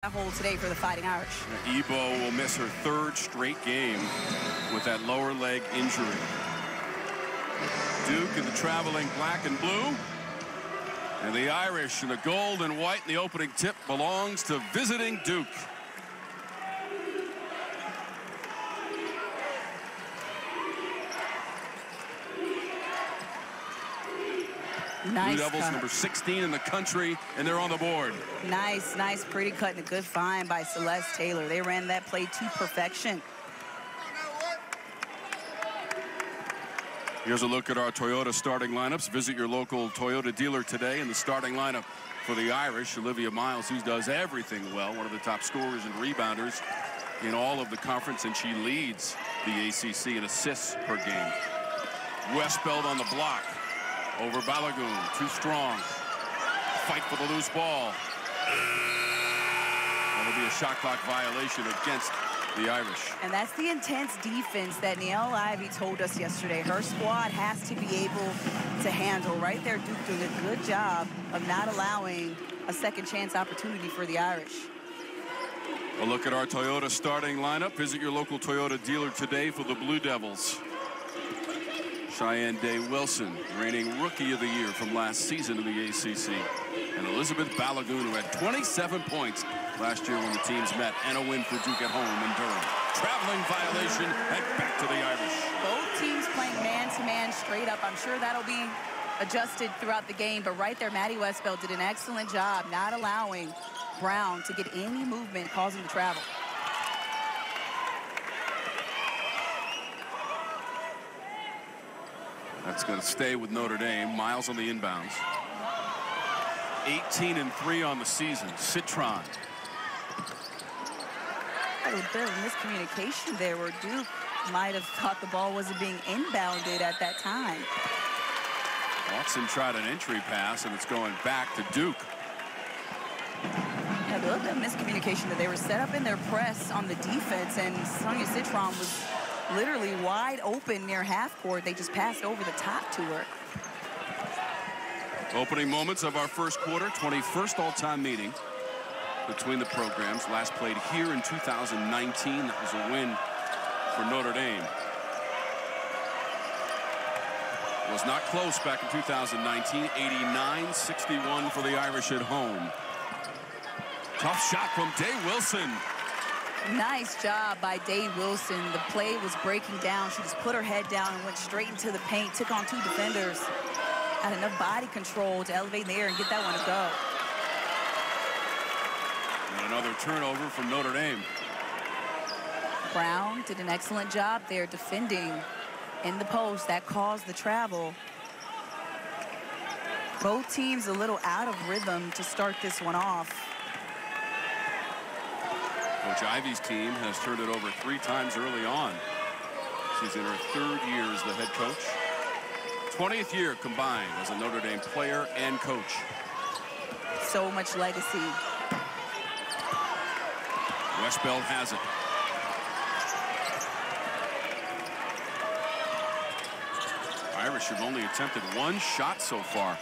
Hold today for the Fighting Irish. Ebo will miss her third straight game with that lower leg injury. Duke in the traveling black and blue. And the Irish in the gold and white. The opening tip belongs to visiting Duke. Nice Blue Devils cut. number 16 in the country, and they're on the board. Nice, pretty cut and a good find by Celeste Taylor. They ran that play to perfection. Here's a look at our Toyota starting lineups. Visit your local Toyota dealer today. In the starting lineup for the Irish, Olivia Miles, who does everything well, one of the top scorers and rebounders in all of the conference, and she leads the ACC in assists per game. Westbeld on the block. Over Balogun, too strong. Fight for the loose ball. That'll be a shot clock violation against the Irish. And that's the intense defense that Niele Ivey told us yesterday. Her squad has to be able to handle. Right there, Duke doing a good job of not allowing a second chance opportunity for the Irish. A look at our Toyota starting lineup. Visit your local Toyota dealer today for the Blue Devils. Shayeann Day-Wilson, reigning Rookie of the Year from last season in the ACC. And Elizabeth Balogun, who had 27 points last year when the teams met, and a win for Duke at home in Durham. Traveling violation, and back to the Irish. Both teams playing man-to-man straight up. I'm sure that'll be adjusted throughout the game, but right there, Maddy Westbeld did an excellent job not allowing Brown to get any movement, causing the travel. That's going to stay with Notre Dame. Miles on the inbounds. 18-3 on the season. Citron. A bit of miscommunication there where Duke might have thought the ball wasn't being inbounded at that time. Watson tried an entry pass, and it's going back to Duke. Yeah, a little bit of miscommunication that they were set up in their press on the defense, and Sonia Citron was literally wide open near half court. They just passed over the top to her. Opening moments of our first quarter, 21st all-time meeting between the programs. Last played here in 2019. That was a win for Notre Dame. It was not close back in 2019. 89-61 for the Irish at home. Tough shot from Day-Wilson. Nice job by Day-Wilson. The play was breaking down. She just put her head down and went straight into the paint, took on two defenders. Had enough body control to elevate in the air and get that one to go. And another turnover from Notre Dame. Brown did an excellent job there defending in the post. That caused the travel. Both teams a little out of rhythm to start this one off. Coach Ivey's team has turned it over 3 times early on. She's in her 3rd year as the head coach. 20th year combined as a Notre Dame player and coach. So much legacy. Westbeld has it. Irish have only attempted 1 shot so far.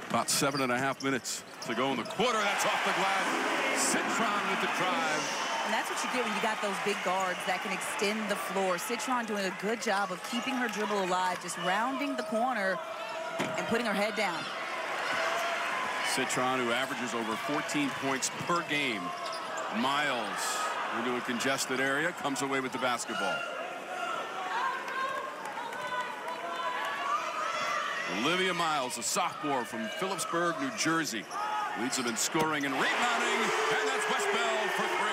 About 7.5 minutes to go in the quarter. That's off the glass. Citron with the drive. And that's what you get when you got those big guards that can extend the floor. Citron doing a good job of keeping her dribble alive, just rounding the corner and putting her head down. Citron, who averages over 14 points per game. Miles into a congested area, comes away with the basketball. Olivia Miles, a sophomore from Phillipsburg, New Jersey, leads them in scoring and rebounding, and that's Westbeld for 3.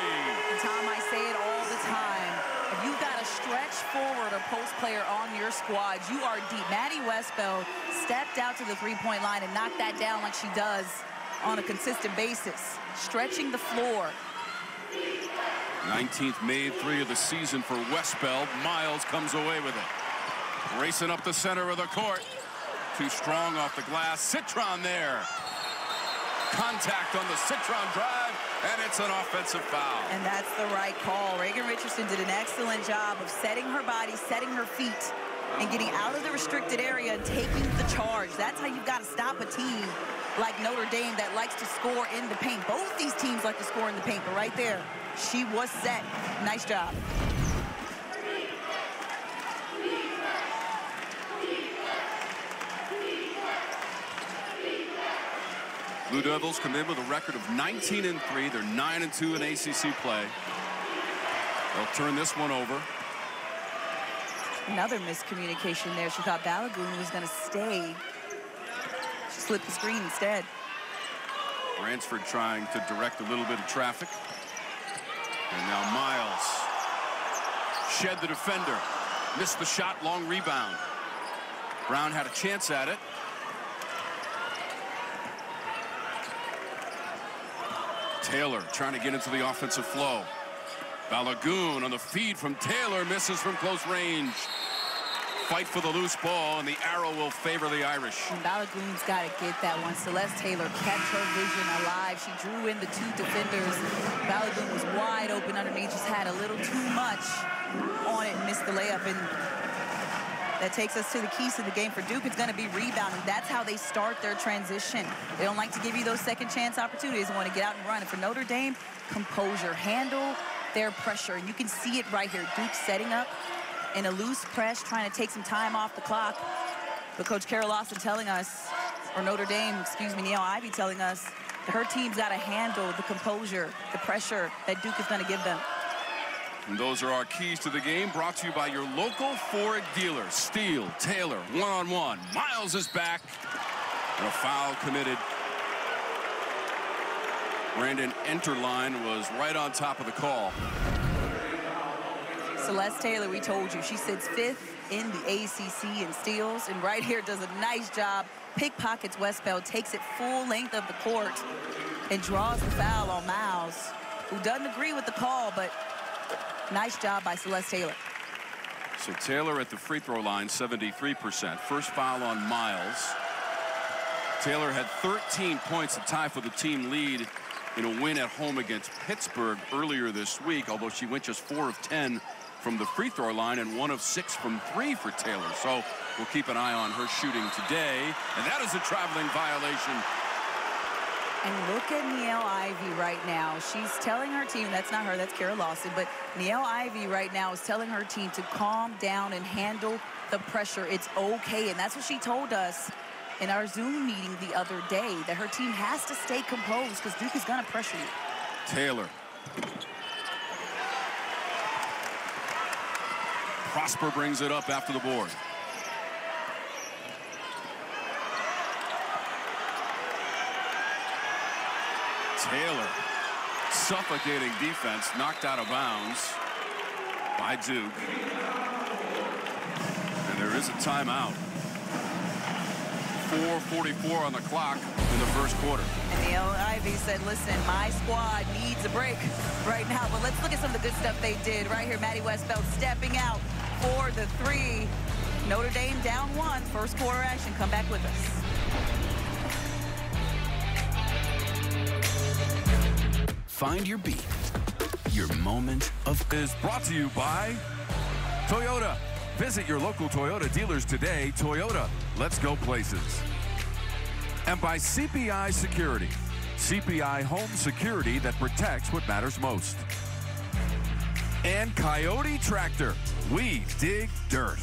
And Tom, I say it all the time. If you've got a stretch forward or post player on your squad, you are deep. Maddy Westbeld stepped out to the three-point line and knocked that down like she does on a consistent basis, stretching the floor. 19th made 3 of the season for Westbeld. Miles comes away with it. Racing up the center of the court. Too strong off the glass. Citron there. Contact on the Citron drive, and it's an offensive foul. And that's the right call. Reagan Richardson did an excellent job of setting her body, setting her feet, and getting out of the restricted area and taking the charge. That's how you've got to stop a team like Notre Dame that likes to score in the paint. Both these teams like to score in the paint, but right there, she was set. Nice job. Blue Devils come in with a record of 19-3. They're 9-2 in ACC play. They'll turn this one over. Another miscommunication there. She thought Balogun was going to stay. She slipped the screen instead. Bransford trying to direct a little bit of traffic. And now Miles shed the defender. Missed the shot, long rebound. Brown had a chance at it. Taylor trying to get into the offensive flow. Balogun on the feed from Taylor, misses from close range. Fight for the loose ball, and the arrow will favor the Irish. And Balogun's got to get that one. Celeste Taylor kept her vision alive. She drew in the two defenders. Balogun was wide open underneath, just had a little too much on it and missed the layup. And that takes us to the keys to the game for Duke. It's going to be rebounding. That's how they start their transition. They don't like to give you those second chance opportunities. They want to get out and run. And for Notre Dame, composure, handle their pressure. And you can see it right here. Duke setting up in a loose press, trying to take some time off the clock. But Coach Carol Lawson telling us, or Notre Dame, excuse me, Niele Ivey telling us that her team's got to handle the composure, the pressure that Duke is going to give them. And those are our keys to the game, brought to you by your local Ford dealer. Steele, Taylor, one-on-one. Miles is back. And a foul committed. Brandon Enterline was right on top of the call. Celeste Taylor, we told you, she sits 5th in the ACC in steals, and right here does a nice job. Pickpockets Westbeld, takes it full length of the court and draws the foul on Miles, who doesn't agree with the call, but nice job by Celeste Taylor. So Taylor at the free throw line, 73%. First foul on Miles. Taylor had 13 points to tie for the team lead in a win at home against Pittsburgh earlier this week, although she went just 4 of 10 from the free throw line and 1 of 6 from 3 for Taylor. So we'll keep an eye on her shooting today. And that is a traveling violation. And look at Niele Ivey right now. She's telling her team, that's not her, that's Carol Lawson, but Niele Ivey right now is telling her team to calm down and handle the pressure. It's okay, and that's what she told us in our Zoom meeting the other day, that her team has to stay composed because Duke is going to pressure you. Taylor. Prosper brings it up after the board. Taylor, suffocating defense, knocked out of bounds by Duke. And there is a timeout. 4:44 on the clock in the first quarter. And Niele Ivey said, listen, my squad needs a break right now. But let's look at some of the good stuff they did. Right here, Maddy Westbeld stepping out for the 3. Notre Dame down 1. First quarter action. Come back with us. Find your beat. Your moment of is brought to you by Toyota. Visit your local Toyota dealers today. Toyota, let's go places. And by CPI Security. CPI home security that protects what matters most. And Coyote Tractor. We dig dirt.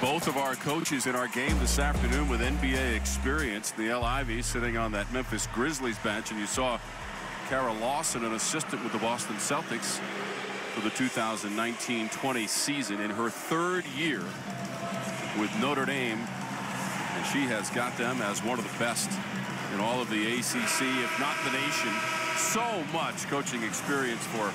Both of our coaches in our game this afternoon with NBA experience. Niele Ivey sitting on that Memphis Grizzlies bench, and you saw Carol Lawson, an assistant with the Boston Celtics for the 2019-20 season, in her 3rd year with Notre Dame, and she has got them as one of the best in all of the ACC, if not the nation. So much coaching experience for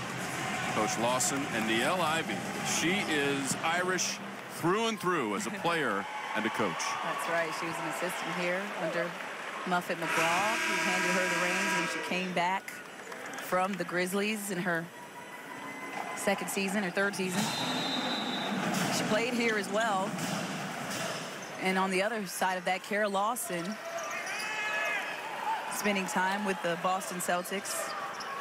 Coach Lawson. And Niele Ivey, she is Irish through and through as a player and a coach. That's right. She was an assistant here under Muffet McGraw, who handed her the reins when she came back from the Grizzlies in her 2nd season, or 3rd season. She played here as well. And on the other side of that, Carol Lawson spending time with the Boston Celtics.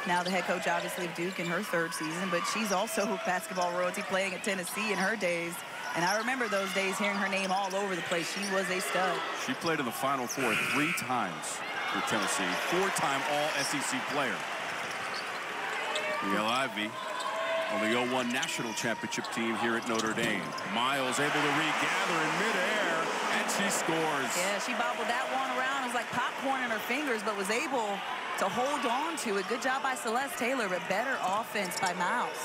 Now the head coach, obviously, of Duke in her 3rd season, but she's also basketball royalty playing at Tennessee in her days. And I remember those days hearing her name all over the place. She was a stud. She played in the Final Four 3 times for Tennessee, 4-time All-SEC player. Miguel Ivey on the 01 national championship team here at Notre Dame. Miles able to regather in midair, and she scores. Yeah, she bobbled that one around. It was like popcorn in her fingers, but was able to hold on to it. Good job by Celeste Taylor, but better offense by Miles.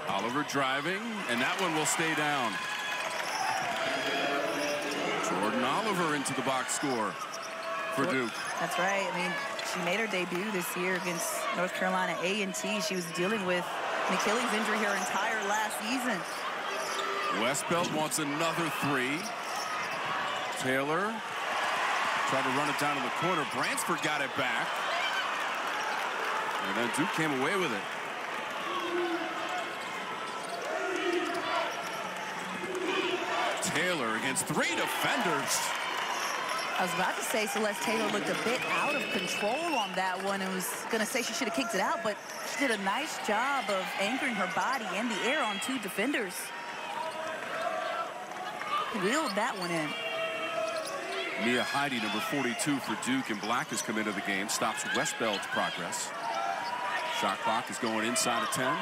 Oliver driving, and that one will stay down. Jordan Oliver into the box score for Duke. That's right. I mean, she made her debut this year against North Carolina A&T. She was dealing with an Achilles injury her entire last season. Westbeld wants another 3. Taylor tried to run it down to the corner. Bransford got it back. And then Duke came away with it. Taylor against 3 defenders. I was about to say Celeste Taylor looked a bit out of control on that one and was going to say she should have kicked it out, but she did a nice job of anchoring her body in the air on 2 defenders. Wheeled that one in. Mia Heidi, number 42 for Duke, and black has come into the game, stops Westbeld's progress. Shot clock is going inside of 10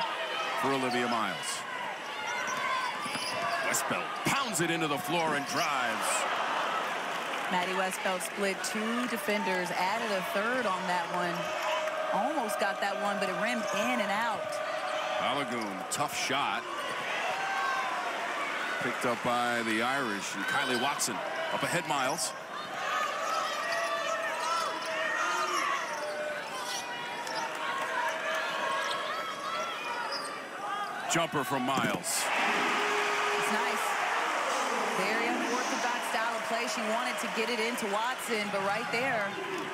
for Olivia Miles. Westbeld pounds it into the floor and drives. Maddy Westbeld split 2 defenders, added a 3rd on that one. Almost got that one, but it rimmed in and out. Balogun, tough shot. Picked up by the Irish, and Kylie Watson up ahead Miles. Jumper from Miles. It's nice. Very unorthodox style of play. She wanted to get it into Watson, but right there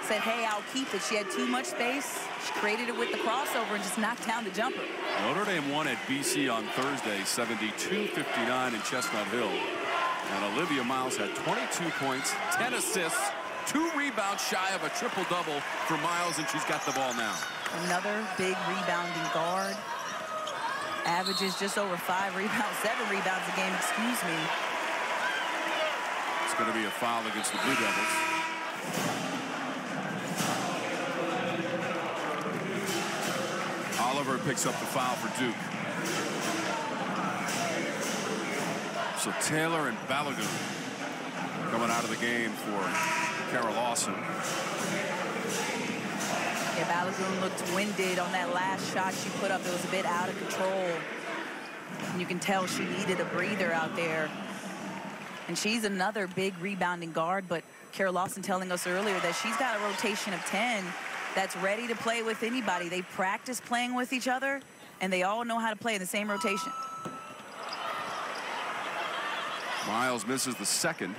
said, hey, I'll keep it. She had too much space. She created it with the crossover and just knocked down the jumper. Notre Dame won at BC on Thursday, 72-59 in Chestnut Hill. And Olivia Miles had 22 points, 10 assists, 2 rebounds shy of a triple-double for Miles, and she's got the ball now. Another big rebounding guard. Averages just over 5 rebounds, 7 rebounds a game, excuse me. It's going to be a foul against the Blue Devils. Oliver picks up the foul for Duke. So Taylor and Balogun coming out of the game for Kara Lawson. Yeah, Balogun looked winded on that last shot she put up. It was a bit out of control. And you can tell she needed a breather out there. And she's another big rebounding guard, but Kara Lawson telling us earlier that she's got a rotation of 10 that's ready to play with anybody. They practice playing with each other, and they all know how to play in the same rotation. Miles misses the second.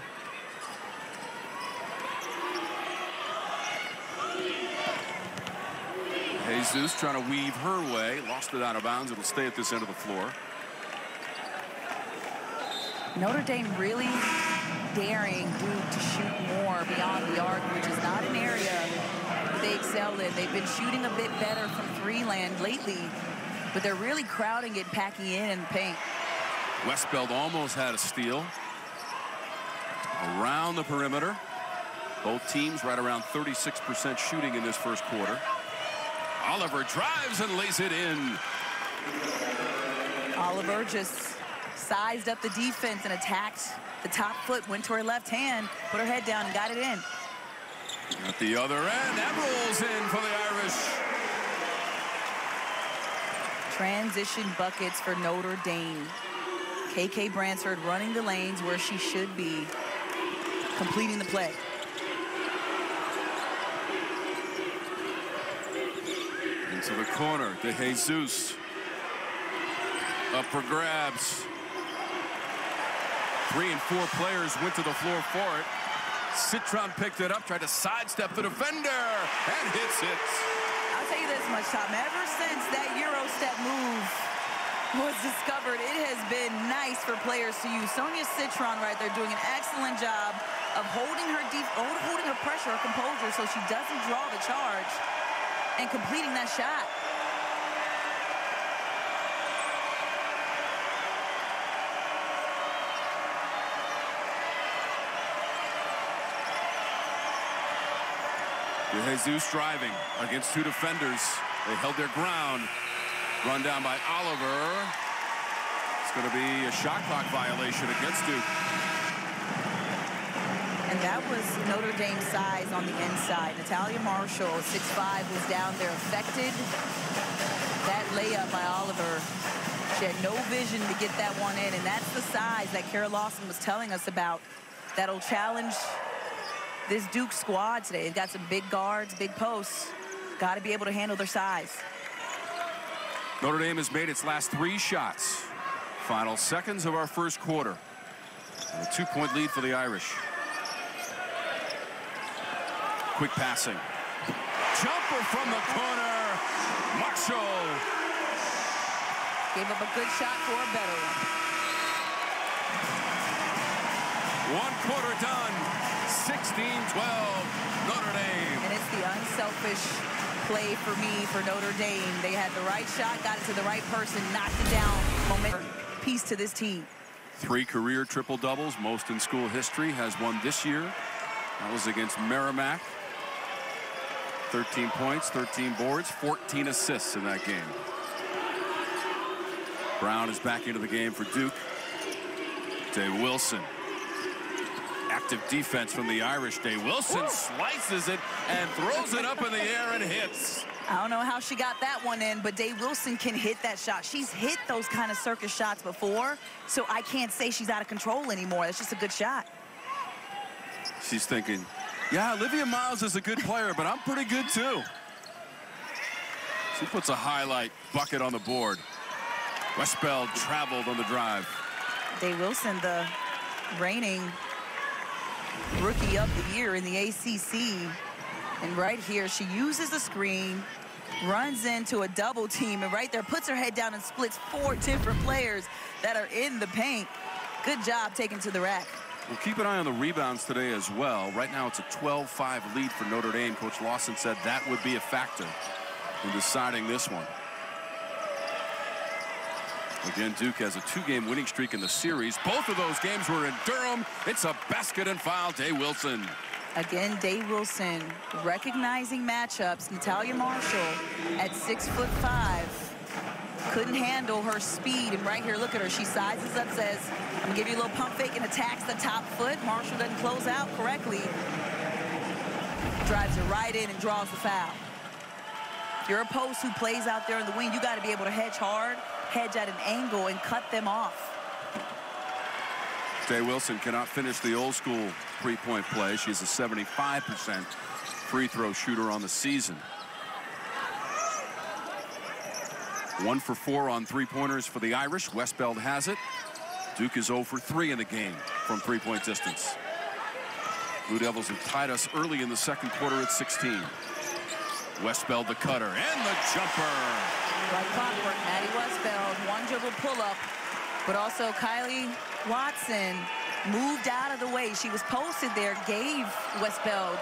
Jesus trying to weave her way. Lost it out of bounds. It'll stay at this end of the floor. Notre Dame really daring Duke to shoot more beyond the arc, which is not an area that they excel in. They've been shooting a bit better from 3 land lately, but they're really crowding it, packing in the paint. Westbeld almost had a steal. Around the perimeter. Both teams right around 36% shooting in this first quarter. Oliver drives and lays it in. Oliver just sized up the defense and attacked the top foot, went to her left hand, put her head down and got it in. At the other end, that rolls in for the Irish. Transition buckets for Notre Dame. KK Bransford running the lanes where she should be, completing the play. Into the corner, De Jesus. Up for grabs. 3 and 4 players went to the floor for it. Citron picked it up, tried to sidestep the defender, and hits it. I'll tell you this much, Tom. Ever since that Euro step move was discovered, it has been nice for players to use. Sonia Citron right there doing an excellent job of holding holding her pressure, her composure, so she doesn't draw the charge and completing that shot. Jesus driving against two defenders. They held their ground. Run down by Oliver. It's going to be a shot clock violation against Duke. And that was Notre Dame's size on the inside. Natalia Marshall, 6'5", was down there, affected that layup by Oliver. She had no vision to get that one in, and that's the size that Kara Lawson was telling us about. That'll challenge this Duke squad today. They've got some big guards, big posts. Got to be able to handle their size. Notre Dame has made its last 3 shots. Final seconds of our first quarter. And a 2-point lead for the Irish. Quick passing. Jumper from the corner. Marshall. Gave up a good shot for a better one. 1 quarter done. 16-12. Notre Dame. And it's the unselfish play for me for Notre Dame. They had the right shot, got it to the right person, knocked it down. Momentum piece to this team. 3 career triple-doubles, most in school history, has one this year. That was against Merrimack. 13 points, 13 boards, 14 assists in that game. Brown is back into the game for Duke. Day-Wilson. Active defense from the Irish. Day-Wilson slices it and throws it up in the air and hits. I don't know how she got that one in, but Day-Wilson can hit that shot. She's hit those kind of circus shots before, so I can't say she's out of control anymore. That's just a good shot. She's thinking, yeah, Olivia Miles is a good player, but I'm pretty good too. She puts a highlight bucket on the board. Westbeld traveled on the drive. Day-Wilson, the reigning rookie of the year in the ACC. And right here, she uses the screen, runs into a double team, and right there puts her head down and splits 4 different players that are in the paint. Good job taking to the rack. We'll keep an eye on the rebounds today as well. Right now, it's a 12-5 lead for Notre Dame. Coach Lawson said that would be a factor in deciding this one. Again, Duke has a 2-game winning streak in the series. Both of those games were in Durham. It's a basket and foul. Day-Wilson. Again, Day-Wilson recognizing matchups. Natalia Marshall at 6'5", couldn't handle her speed. And right here, look at her. She sizes up, says, I'm gonna give you a little pump fake, and attacks the top foot. Marshall doesn't close out correctly. Drives it right in and draws the foul. If you're a post who plays out there in the wing, you got to be able to hedge hard, hedge at an angle, and cut them off. Day-Wilson cannot finish the old school 3-point play. She's a 75% free throw shooter on the season. 1 for 4 on 3-pointers for the Irish. Westbeld has it. Duke is 0 for 3 in the game from 3-point distance. Blue Devils have tied us early in the second quarter at 16. Westbeld the cutter and the jumper. Like clockwork, Maddy Westbeld, 1 dribble pull-up, but also Kylie Watson moved out of the way. She was posted there, gave Westbeld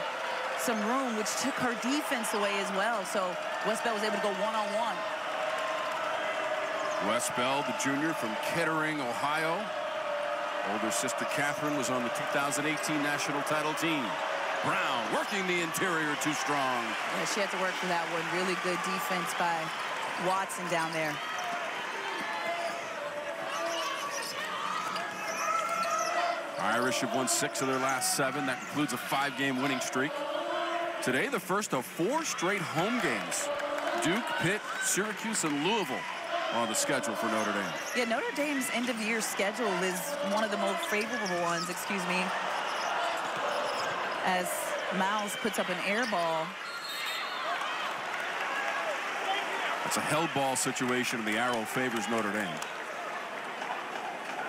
some room, which took her defense away as well. So Westbeld was able to go one-on-one. Westbeld, the junior from Kettering, Ohio. Older sister Catherine was on the 2018 national title team. Brown working the interior too strong. Yeah, she had to work for that one. Really good defense by Watson down there. Irish have won 6 of their last 7. That includes a 5-game winning streak. Today, the first of 4 straight home games. Duke, Pitt, Syracuse, and Louisville on the schedule for Notre Dame. Yeah, Notre Dame's end-of-year schedule is one of the most favorable ones, excuse me, as Miles puts up an air ball. It's a held ball situation, and the arrow favors Notre Dame.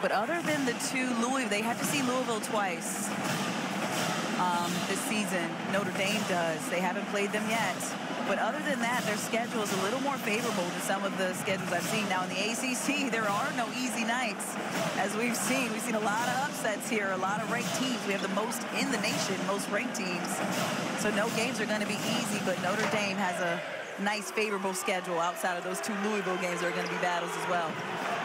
But other than the 2 Louisville, they have to see Louisville twice this season. Notre Dame does. They haven't played them yet. But other than that, their schedule is a little more favorable than some of the schedules I've seen. Now in the ACC, there are no easy nights. As we've seen a lot of upsets here, a lot of ranked teams. We have the most in the nation, most ranked teams. So no games are going to be easy, but Notre Dame has a nice favorable schedule outside of those 2 Louisville games. There are going to be battles as well.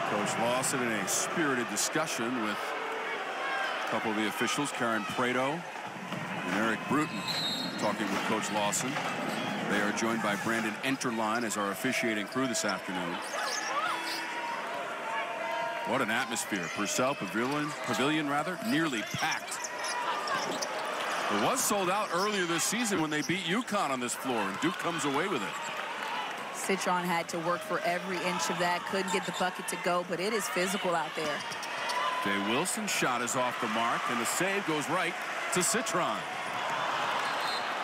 Coach Lawson in a spirited discussion with a couple of the officials, Karen Prado and Eric Bruton, talking with Coach Lawson. They are joined by Brandon Enterline as our officiating crew this afternoon. What an atmosphere. Purcell Pavilion, nearly packed. It was sold out earlier this season when they beat UConn on this floor, and Duke comes away with it. Citron had to work for every inch of that. Couldn't get the bucket to go, but it is physical out there. Day-Wilson's shot is off the mark, and the save goes right to Citron.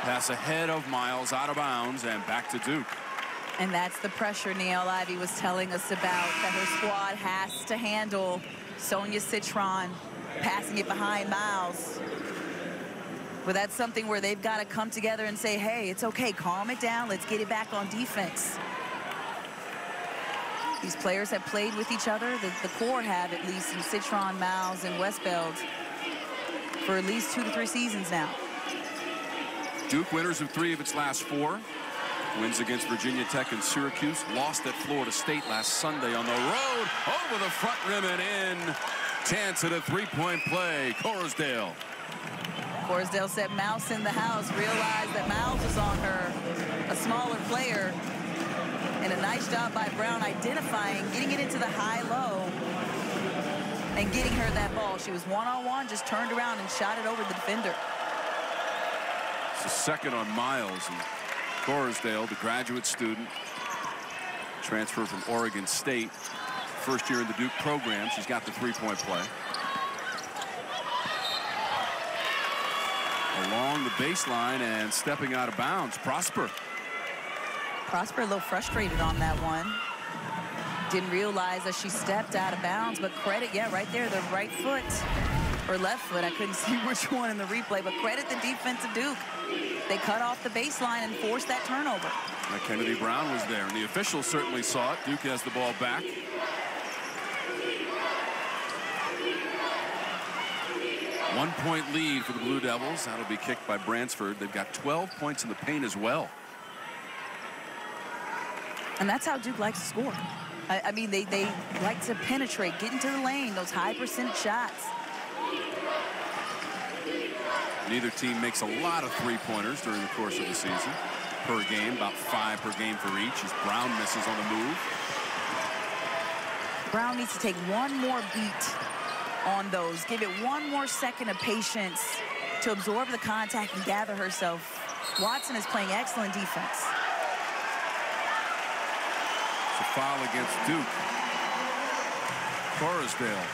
Pass ahead of Miles, out of bounds, and back to Duke. And that's the pressure Neil Ivey was telling us about, that her squad has to handle. Sonia Citron passing it behind Miles. But that's something where they've got to come together and say, hey, it's okay, calm it down, let's get it back on defense. These players have played with each other, the core have at least, in Citron, Miles, and Westbeld for at least 2 to 3 seasons now. Duke winners of 3 of its last 4. Wins against Virginia Tech and Syracuse. Lost at Florida State last Sunday on the road. Over the front rim and in. Chance at a 3-point play. Corsdale. Corsdale said Mouse in the house. Realized that Miles was on her. A smaller player. And a nice job by Brown identifying, getting it into the high-low, and getting her that ball. She was one-on-one, just turned around and shot it over the defender. It's a second on Miles. And Corsdale, the graduate student, transfer from Oregon State. First year in the Duke program. She's got the 3-point play. Along the baseline and stepping out of bounds, Prosper. Prosper a little frustrated on that one. Didn't realize that she stepped out of bounds, but credit, yeah, right there, the right foot or left foot. I couldn't see which one in the replay, but credit the defense of Duke. They cut off the baseline and forced that turnover. Kennedy Brown was there, and the officials certainly saw it. Duke has the ball back. One-point lead for the Blue Devils. That'll be kicked by Bransford. They've got 12 points in the paint as well. And that's how Duke likes to score. I mean, they like to penetrate, get into the lane, those high percentage shots. Neither team makes a lot of 3-pointers during the course of the season. Per game, about 5 per game for each, as Brown misses on the move. Brown needs to take one more beat on those. Give it one more second of patience to absorb the contact and gather herself. Watson is playing excellent defense. It's a foul against Duke. Corsdale.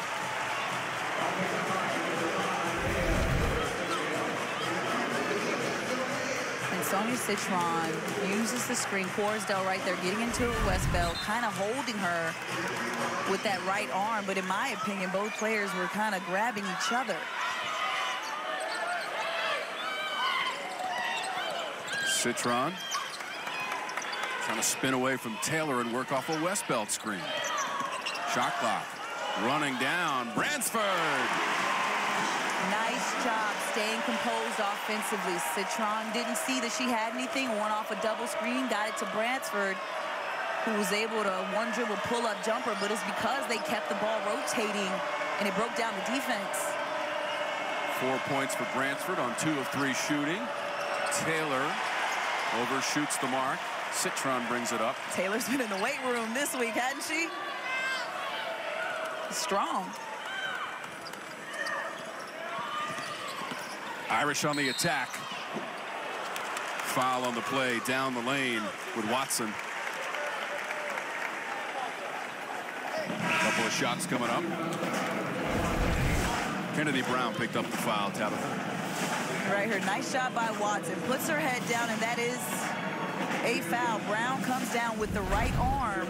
And Sonia Citron uses the screen. Corsdale right there getting into it with Westbeld, kind of holding her with that right arm. But in my opinion, both players were kind of grabbing each other. Citron trying to spin away from Taylor and work off a Westbeld screen. Shot clock running down. Bransford. Nice job staying composed offensively. Citron didn't see that she had anything. Went off a double screen, got it to Bransford, who was able to one dribble pull-up jumper, but it's because they kept the ball rotating and it broke down the defense. 4 points for Bransford on 2 of 3 shooting. Taylor overshoots the mark. Citron brings it up. Taylor's been in the weight room this week, hasn't she? Strong. Irish on the attack. Foul on the play down the lane with Watson. A couple of shots coming up. Kennedy Brown picked up the foul, Tabitha. Right here, nice shot by Watson. Puts her head down, and that is a foul. Brown comes down with the right arm,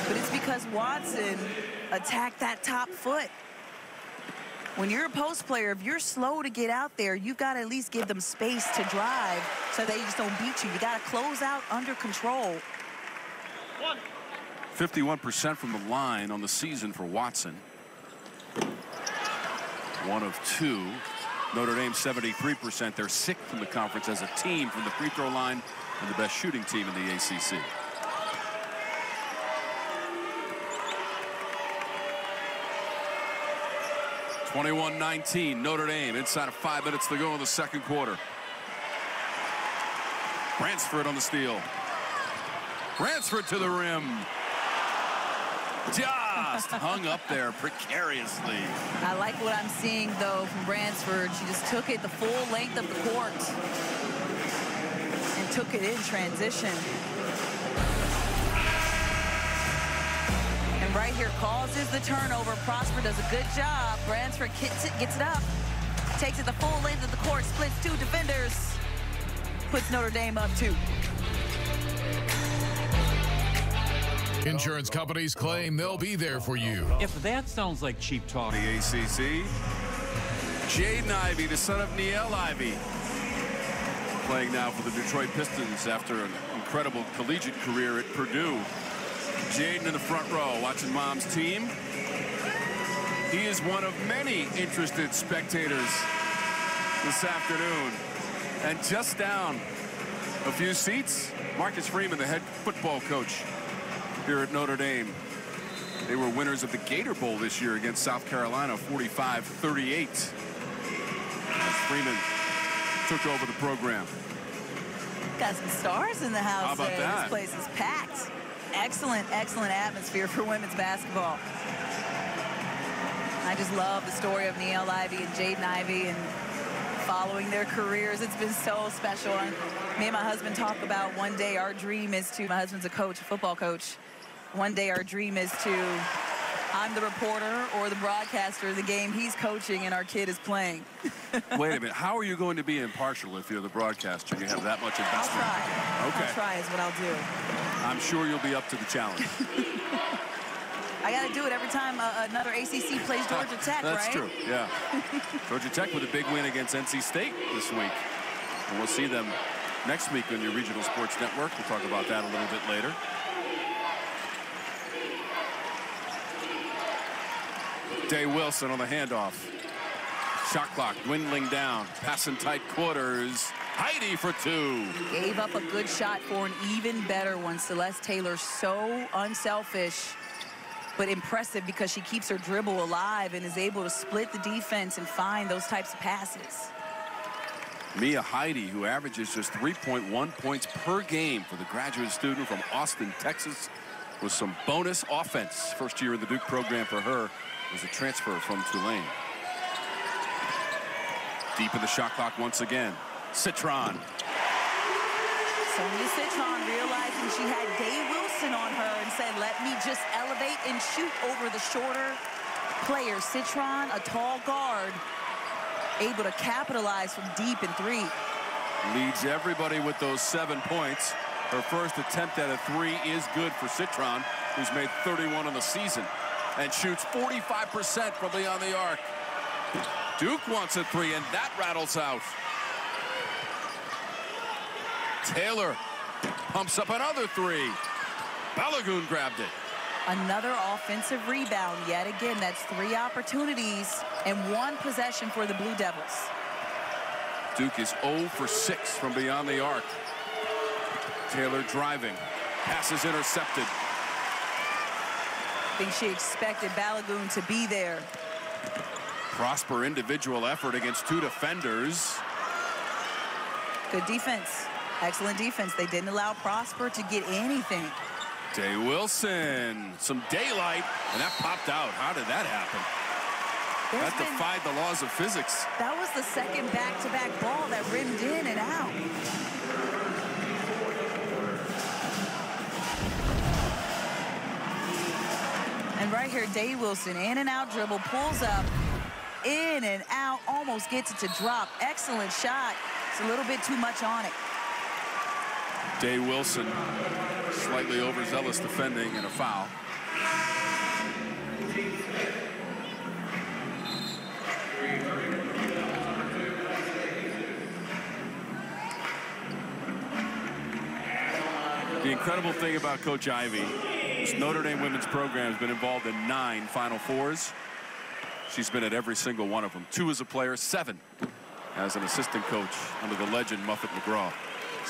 but it's because Watson attacked that top foot. When you're a post player, if you're slow to get out there, you've got to at least give them space to drive so they just don't beat you. You got to close out under control. 51% from the line on the season for Watson. 1 of 2. Notre Dame 73%. They're 6th in the conference as a team from the free throw line and the best shooting team in the ACC. (21-19) Notre Dame inside of 5 minutes to go in the second quarter. Bransford on the steal. Bransford to the rim. Just hung up there precariously. I like what I'm seeing, though, from Bransford. She just took it the full length of the court and took it in transition. And right here causes the turnover. Prosper does a good job. Bransford gets it up, takes it the full length of the court, splits two defenders, puts Notre Dame up 2. Insurance companies claim they'll be there for you. If that sounds like cheap talk. The ACC. Jaden Ivey, the son of Niele Ivey, playing now for the Detroit Pistons after an incredible collegiate career at Purdue. Jaden in the front row watching mom's team. He is one of many interested spectators this afternoon. And just down a few seats, Marcus Freeman, the head football coach here at Notre Dame. They were winners of the Gator Bowl this year against South Carolina, 45-38. As Freeman took over the program. Got some stars in the house. How about that? This place is packed. Excellent, excellent atmosphere for women's basketball. I just love the story of Niele Ivey and Jaden Ivey and following their careers. It's been so special. And me and my husband talk about one day our dream is to, my husband's a coach, a football coach. One day our dream is to, I'm the reporter or the broadcaster of the game he's coaching and our kid is playing. Wait a minute, how are you going to be impartial if you're the broadcaster? You have that much investment. I'll try. Okay. I'll try is what I'll do. I'm sure you'll be up to the challenge. I got to do it every time another ACC plays Georgia Tech, That's right? true, yeah. Georgia Tech with a big win against NC State this week. And we'll see them next week on your regional sports network. We'll talk about that a little bit later. Day-Wilson on the handoff. Shot clock dwindling down. Passing tight quarters. Heidi for 2. Gave up a good shot for an even better one. Celeste Taylor, so unselfish, but impressive because she keeps her dribble alive and is able to split the defense and find those types of passes. Mia Heidi, who averages just 3.1 points per game for the graduate student from Austin, Texas, with some bonus offense. First year in the Duke program for her was a transfer from Tulane. Deep in the shot clock once again. Citron. Sonia Citron realizing she had Day-Wilson on her and said, let me just elevate and shoot over the shorter player. Citron, a tall guard, able to capitalize from deep in 3. Leads everybody with those 7 points. Her first attempt at a 3 is good for Citron, who's made 31 on the season and shoots 45% from beyond the arc. Duke wants a 3, and that rattles out. Taylor pumps up another 3. Balogun grabbed it. Another offensive rebound. Yet again, that's 3 opportunities and 1 possession for the Blue Devils. Duke is 0 for 6 from beyond the arc. Taylor driving. Pass is intercepted. I think she expected Balogun to be there. Prosper individual effort against 2 defenders. Good defense. Excellent defense. They didn't allow Prosper to get anything. Day-Wilson, some daylight, and that popped out. How did that happen? That defied the laws of physics. That was the second back-to-back ball that rimmed in and out. And right here, Day-Wilson, in and out dribble, pulls up, in and out, almost gets it to drop. Excellent shot. It's a little bit too much on it. Day-Wilson, slightly overzealous defending and a foul. The incredible thing about Coach Ivey, this Notre Dame women's program has been involved in 9 Final Fours. She's been at every single one of them. 2 as a player, 7 as an assistant coach under the legend Muffet McGraw.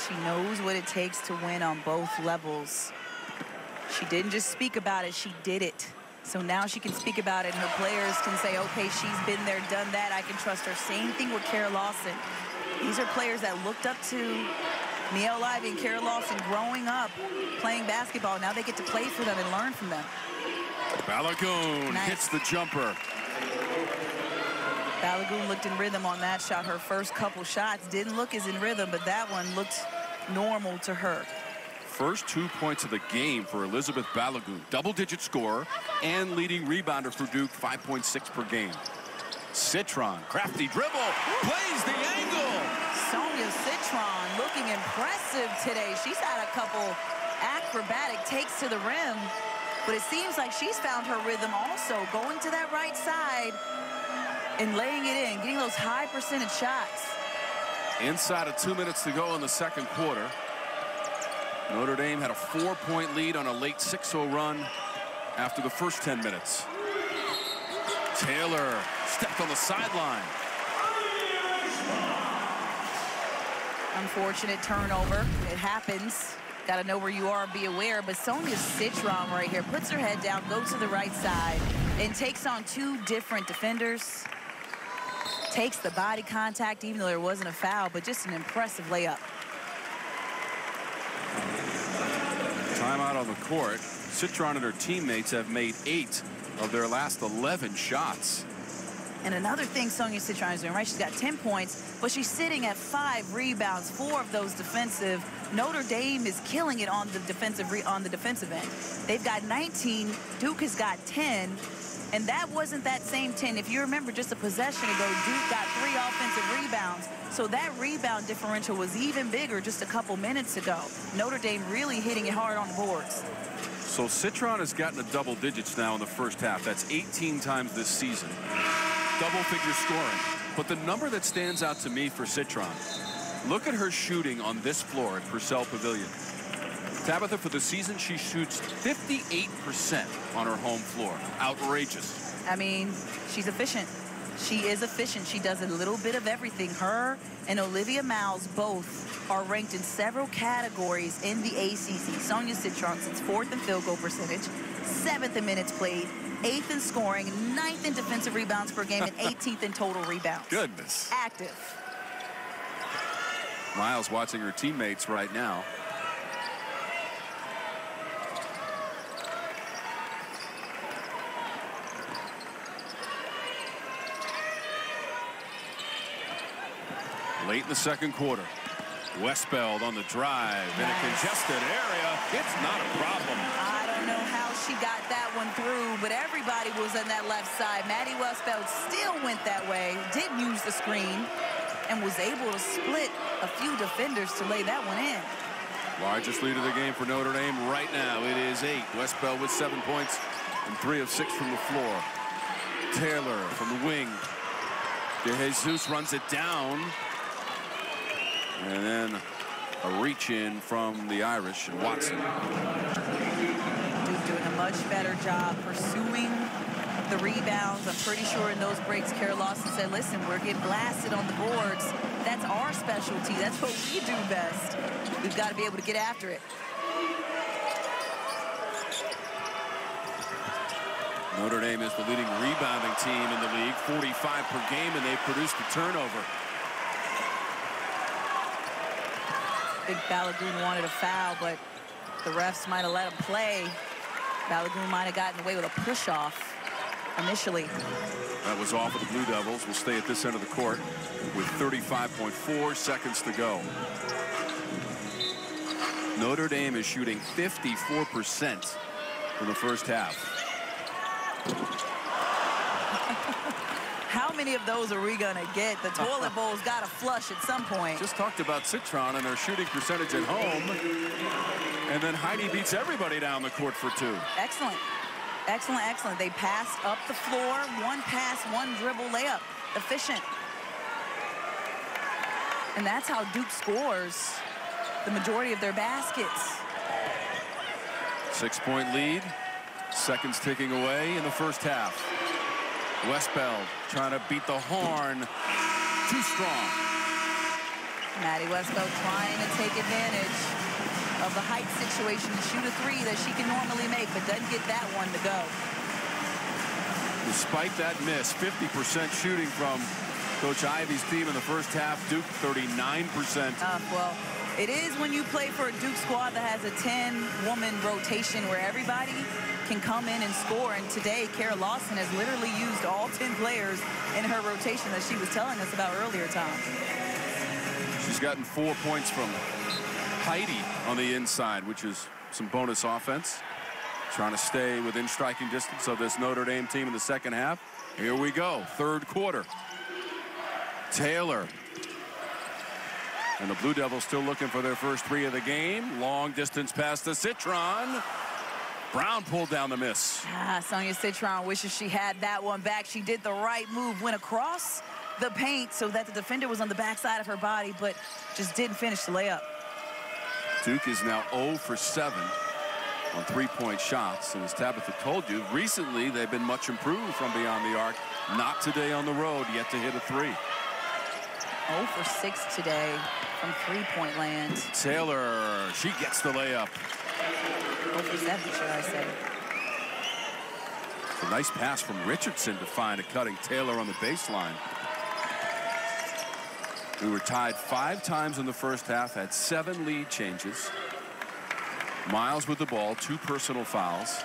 She knows what it takes to win on both levels. She didn't just speak about it, she did it. So now she can speak about it and her players can say, okay, she's been there, done that, I can trust her. Same thing with Kara Lawson. These are players that looked up to Neil Ivey and Kara Lawson growing up playing basketball. Now they get to play for them and learn from them. Balogun hits the jumper. Balogun looked in rhythm on that shot. Her first couple shots didn't look as in rhythm, but that one looked normal to her. First 2 points of the game for Elizabeth Balogun. Double-digit scorer and leading rebounder for Duke, 5.6 per game. Citron, crafty dribble, plays the angle. Sonia Citron looking impressive today. She's had a couple acrobatic takes to the rim, but it seems like she's found her rhythm also, going to that right side and laying it in, getting those high percentage shots. Inside of 2 minutes to go in the second quarter. Notre Dame had a 4-point lead on a late 6-0 run after the first 10 minutes. Taylor stepped on the sideline. Unfortunate turnover. It happens. Got to know where you are and be aware. But Sonia Citron right here puts her head down, goes to the right side, and takes on two different defenders. Takes the body contact, even though there wasn't a foul, but just an impressive layup. Timeout on the court. Citron and her teammates have made 8 of their last 11 shots. And another thing Sonia Citron is doing, right? She's got 10 points, but she's sitting at 5 rebounds, 4 of those defensive. Notre Dame is killing it on the defensive end. They've got 19. Duke has got 10. And that wasn't that same 10. If you remember, just a possession ago, Duke got 3 offensive rebounds. So that rebound differential was even bigger just a couple minutes ago. Notre Dame really hitting it hard on the boards. So Citron has gotten to double digits now in the first half. That's 18 times this season. Double-figure scoring. But the number that stands out to me for Citron, look at her shooting on this floor at Purcell Pavilion. Tabitha, for the season, she shoots 58% on her home floor. Outrageous. I mean, she's efficient. She is efficient. She does a little bit of everything. Her and Olivia Miles both are ranked in several categories in the ACC. Sonia Citron sits 4th in field goal percentage, 7th in minutes played, 8th in scoring, 9th in defensive rebounds per game, and 18th in total rebounds. Goodness. Active. Miles watching her teammates right now. Late in the second quarter. Westbeld on the drive in a congested area. It's not a problem. I don't know how she got that one through, but everybody was on that left side. Maddy Westbeld still went that way, didn't use the screen, and was able to split a few defenders to lay that one in. Largest lead of the game for Notre Dame right now. It is 8. Westbeld with 7 points and 3 of 6 from the floor. Taylor from the wing. De Jesus runs it down. And then a reach in from the Irish and Watson. Duke doing a much better job pursuing the rebounds. I'm pretty sure in those breaks, Kara Lawson said, listen, we're getting blasted on the boards. That's our specialty. That's what we do best. We've got to be able to get after it. Notre Dame is the leading rebounding team in the league, 45 per game, and they've produced a turnover. I think Balogun wanted a foul, but the refs might have let him play. Balogun might have gotten away with a push-off initially. That was off of the Blue Devils. Will stay at this end of the court with 35.4 seconds to go. Notre Dame is shooting 54% in the first half. How many of those are we going to get? The toilet bowl's got to flush at some point. Just talked about Citron and their shooting percentage at home. And then Heidi beats everybody down the court for 2. Excellent. Excellent, excellent. They passed up the floor. One pass, one dribble layup. Efficient. And that's how Duke scores the majority of their baskets. 6-point lead. Seconds ticking away in the first half. Westbeld trying to beat the horn. Too strong. Maddy Westbeld trying to take advantage of the height situation to shoot a 3 that she can normally make, but doesn't get that one to go. Despite that miss, 50% shooting from Coach Ivey's team in the first half. Duke 39%. Well, It is when you play for a Duke squad that has a 10-woman rotation where everybody can come in and score. And today, Kara Lawson has literally used all 10 players in her rotation that she was telling us about earlier, Tom. She's gotten 4 points from Heidi on the inside, which is some bonus offense. Trying to stay within striking distance of this Notre Dame team in the second half. Here we go, third quarter. Taylor. And the Blue Devils still looking for their first 3 of the game. Long distance pass to Citron. Brown pulled down the miss. Sonia Citron wishes she had that one back. She did the right move, went across the paint so that the defender was on the backside of her body, but just didn't finish the layup. Duke is now 0 for 7 on 3-point shots. And as Tabitha told you, recently they've been much improved from beyond the arc. Not today on the road, yet to hit a 3. 0 for 6 today from 3-point land. Taylor, she gets the layup. 0 for 7, should I say. It's a nice pass from Richardson to find a cutting Taylor on the baseline. We were tied 5 times in the first half, had 7 lead changes. Miles with the ball, 2 personal fouls.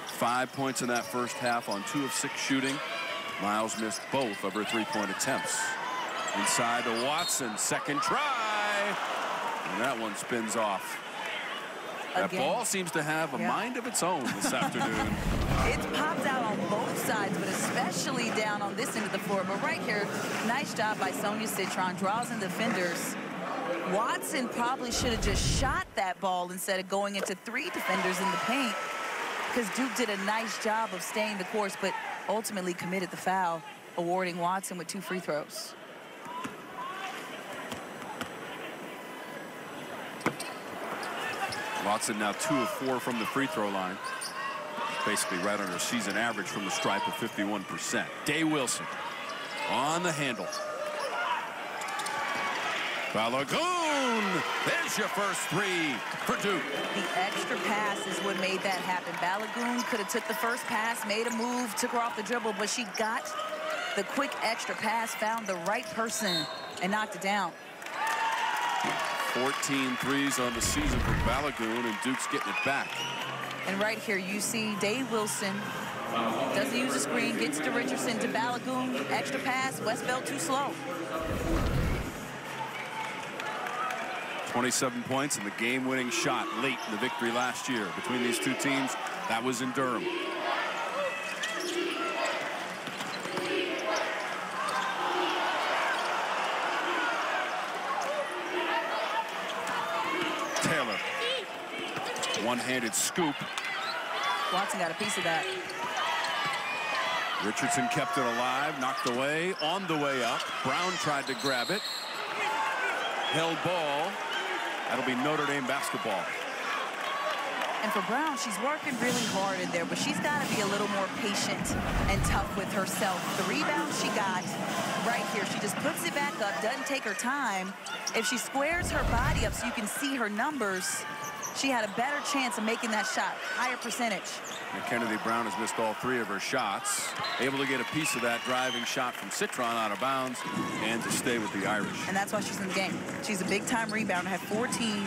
5 points in that first half on 2 of 6 shooting. Miles missed both of her 3-point attempts. Inside to Watson, second try. And that one spins off. That ball seems to have a mind of its own this afternoon. It's popped out on both sides, but especially down on this end of the floor. But right here, nice job by Sonia Citron, draws in defenders. Watson probably should have just shot that ball instead of going into 3 defenders in the paint, because Duke did a nice job of staying the course, but ultimately committed the foul, awarding Watson with 2 free throws. Watson now 2 of 4 from the free throw line. Basically right on her season average from the stripe of 51%. Day-Wilson on the handle. Balogun, there's your first 3 for Duke. The extra pass is what made that happen. Balogun could have took the first pass, made a move, took her off the dribble, but she got the quick extra pass, found the right person, and knocked it down. 14 threes on the season for Balogun, and Duke's getting it back. And right here, you see Day-Wilson doesn't use the screen, gets to Richardson, to Balogun, extra pass, Westbeld too slow. 27 points and the game-winning shot late in the victory last year between these 2 teams. That was in Durham. Taylor. One-handed scoop. Watson got a piece of that. Richardson kept it alive, knocked away, on the way up. Brown tried to grab it. Held ball. That'll be Notre Dame basketball. And for Brown, she's working really hard in there, but she's got to be a little more patient and tough with herself. The rebound she got right here, she just puts it back up, doesn't take her time. If she squares her body up so you can see her numbers, she had a better chance of making that shot, higher percentage. And Kennedy Brown has missed all 3 of her shots. Able to get a piece of that driving shot from Citron out of bounds and to stay with the Irish. And that's why she's in the game. She's a big-time rebounder, had 14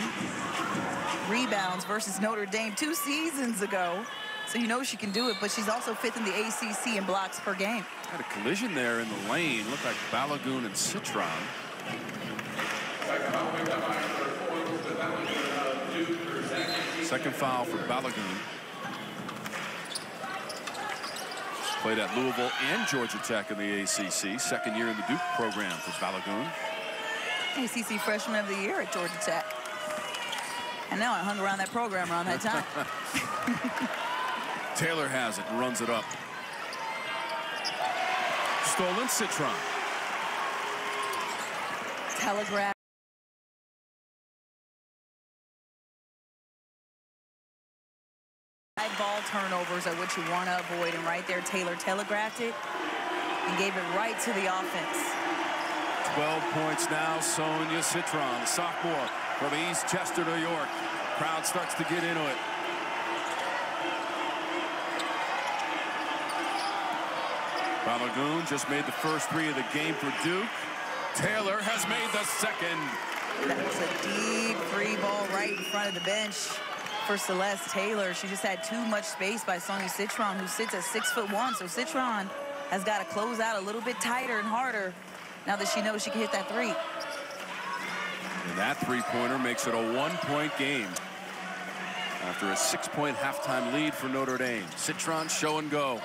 rebounds versus Notre Dame 2 seasons ago. So you know she can do it, but she's also 5th in the ACC in blocks per game. Had a collision there in the lane. Looked like Balogun and Citron. Second foul for Balogun. Played at Louisville and Georgia Tech in the ACC. Second year in the Duke program for Balogun. ACC Freshman of the Year at Georgia Tech. And now I hung around that program around that time. Taylor has it and runs it up. Stolen Citron. Telegraph. Ball turnovers are what you want to avoid, and right there Taylor telegraphed it and gave it right to the offense. 12 points now, Sonia Citron, the sophomore from East Chester, New York. Crowd starts to get into it. Balogun just made the first 3 of the game for Duke. Taylor has made the second. That was a deep free ball right in front of the bench for Celeste Taylor. She just had too much space by Sonia Citron, who sits at 6'1". So Citron has got to close out a little bit tighter and harder now that she knows she can hit that three. And that three-pointer makes it a 1-point game after a 6-point halftime lead for Notre Dame. Citron show and go.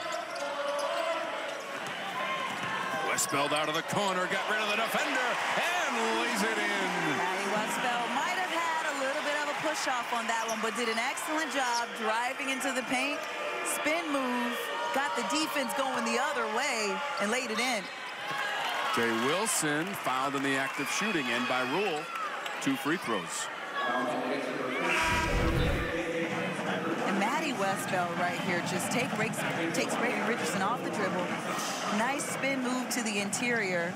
Westbeld out of the corner, got rid of the defender, and lays it in. Maddy Westbeld might have had a little bit of a push-off on that one, but did an excellent job driving into the paint. Spin move, got the defense going the other way, and laid it in. Day-Wilson fouled in the act of shooting, and by rule, 2 free throws. And Maddy Westbeld right here just takes Brady Richardson off the dribble. Nice spin move to the interior.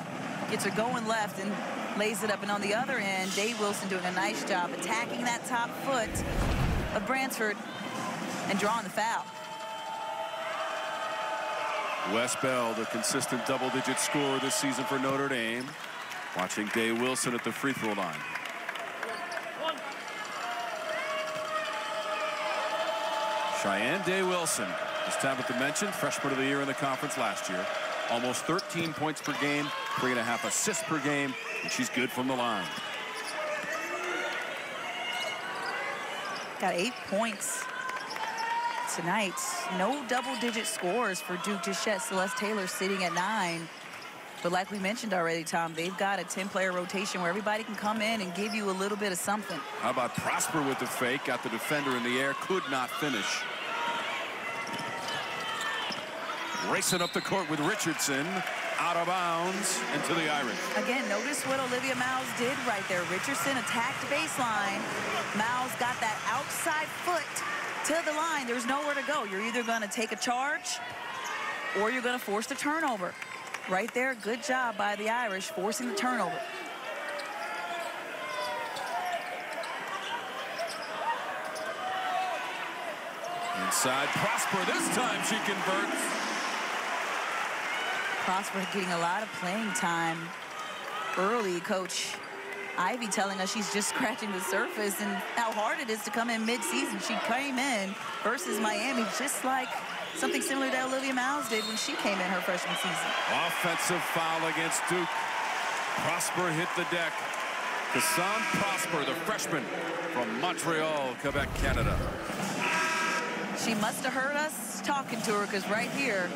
Gets her going left and lays it up. And on the other end, Day-Wilson doing a nice job attacking that top foot of Bransford and drawing the foul. Westbeld, a consistent double-digit scorer this season for Notre Dame. Watching Day-Wilson at the free throw line. Shayeann Day-Wilson, as Tabitha mentioned, freshman of the year in the conference last year. Almost 13 points per game, 3.5 assists per game, and she's good from the line. Got 8 points tonight. No double-digit scores for Duke. Just yet Celeste Taylor sitting at 9. But like we mentioned already, Tom, they've got a 10-player rotation where everybody can come in and give you a little bit of something. How about Prosper with the fake? Got the defender in the air, could not finish. Racing up the court with Richardson, out of bounds, into the Irish. Again, notice what Olivia Miles did right there. Richardson attacked baseline. Miles got that outside foot to the line. There's nowhere to go. You're either going to take a charge or you're going to force the turnover. Right there, good job by the Irish forcing the turnover. Inside Prosper, this time she converts. Prosper getting a lot of playing time early. Coach Ivy telling us she's just scratching the surface and how hard it is to come in mid-season. She came in versus Miami just like something similar to Olivia Miles did when she came in her freshman season. Offensive foul against Duke. Prosper hit the deck. Kassan Prosper, the freshman from Montreal, Quebec, Canada. She must have heard us talking to her, because right here,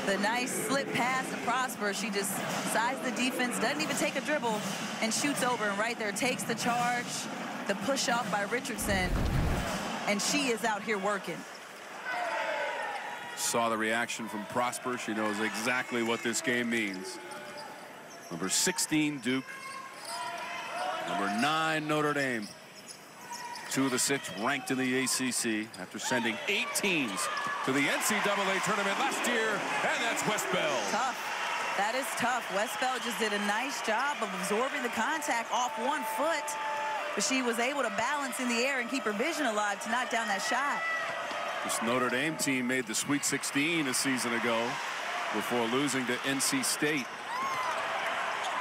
the nice slip pass to Prosper. She just sized the defense, doesn't even take a dribble, and shoots over. And right there takes the charge, the push off by Richardson, and she is out here working. Saw the reaction from Prosper. She knows exactly what this game means. Number 16, Duke. Number 9, Notre Dame. 2 of the 6 ranked in the ACC after sending 8 teams to the NCAA tournament last year, and that's Westbeld. Tough. That is tough. Westbeld just did a nice job of absorbing the contact off one foot, but she was able to balance in the air and keep her vision alive to knock down that shot. This Notre Dame team made the Sweet 16 a season ago before losing to NC State.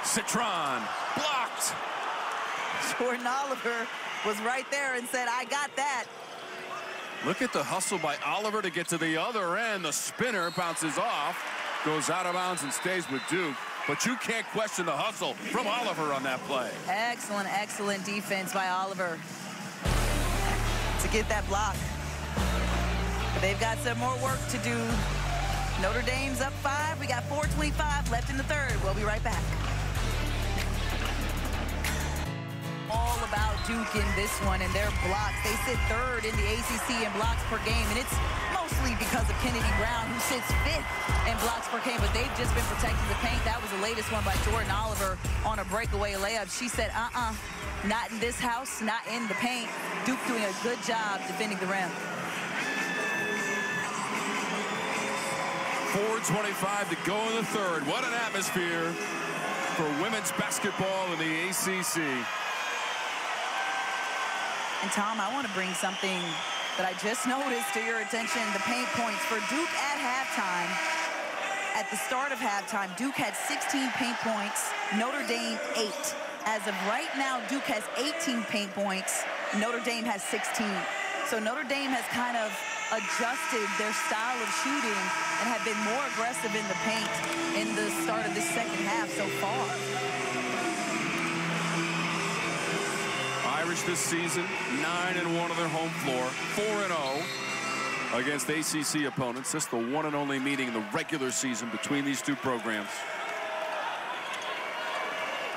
Citron blocked. Jordan Oliver was right there and said, I got that. Look at the hustle by Oliver to get to the other end. The spinner bounces off, goes out of bounds and stays with Duke. But you can't question the hustle from Oliver on that play. Excellent, excellent defense by Oliver to get that block. But they've got some more work to do. Notre Dame's up 5. We got 4:25 left in the third. We'll be right back. All about Duke in this one and their blocks. They sit 3rd in the ACC in blocks per game, and it's mostly because of Kennedy Brown, who sits 5th in blocks per game, but they've just been protecting the paint. That was the latest one by Jordan Oliver on a breakaway layup. She said, not in this house, not in the paint. Duke doing a good job defending the rim. 4:25 to go in the third. What an atmosphere for women's basketball in the ACC. And Tom, I want to bring something that I just noticed to your attention. The paint points for Duke at halftime. At the start of halftime, Duke had 16 paint points, Notre Dame 8. As of right now, Duke has 18 paint points. Notre Dame has 16. So Notre Dame has kind of adjusted their style of shooting and have been more aggressive in the paint in the start of the second half so far. Irish this season, 9-1 on their home floor, 4-0 against ACC opponents. This is the one and only meeting in the regular season between these two programs.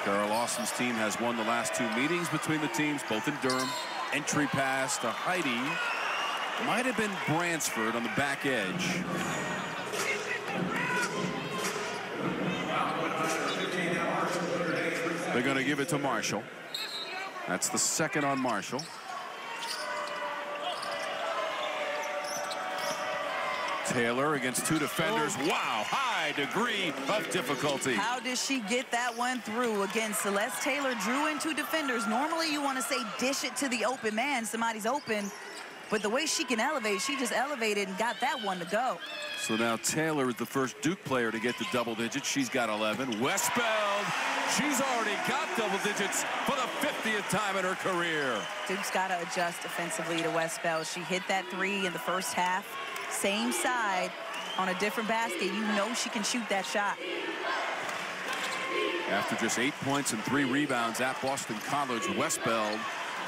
Kara Lawson's team has won the last two meetings between the teams, both in Durham. Entry pass to Heidi. Might have been Bransford on the back edge. They're going to give it to Marshall. That's the second on Marshall. Taylor against two defenders. Wow, high degree of difficulty. How did she get that one through? Again, Celeste Taylor drew in two defenders. Normally you want to say dish it to the open man. Somebody's open. But the way she can elevate, she just elevated and got that one to go. So now Taylor is the first Duke player to get to double digits. She's got 11. Westbeld, she's already got double digits for the 50th time in her career. Duke's got to adjust defensively to Westbeld. She hit that three in the first half. Same side on a different basket. You know she can shoot that shot. After just 8 points and 3 rebounds at Boston College, Westbeld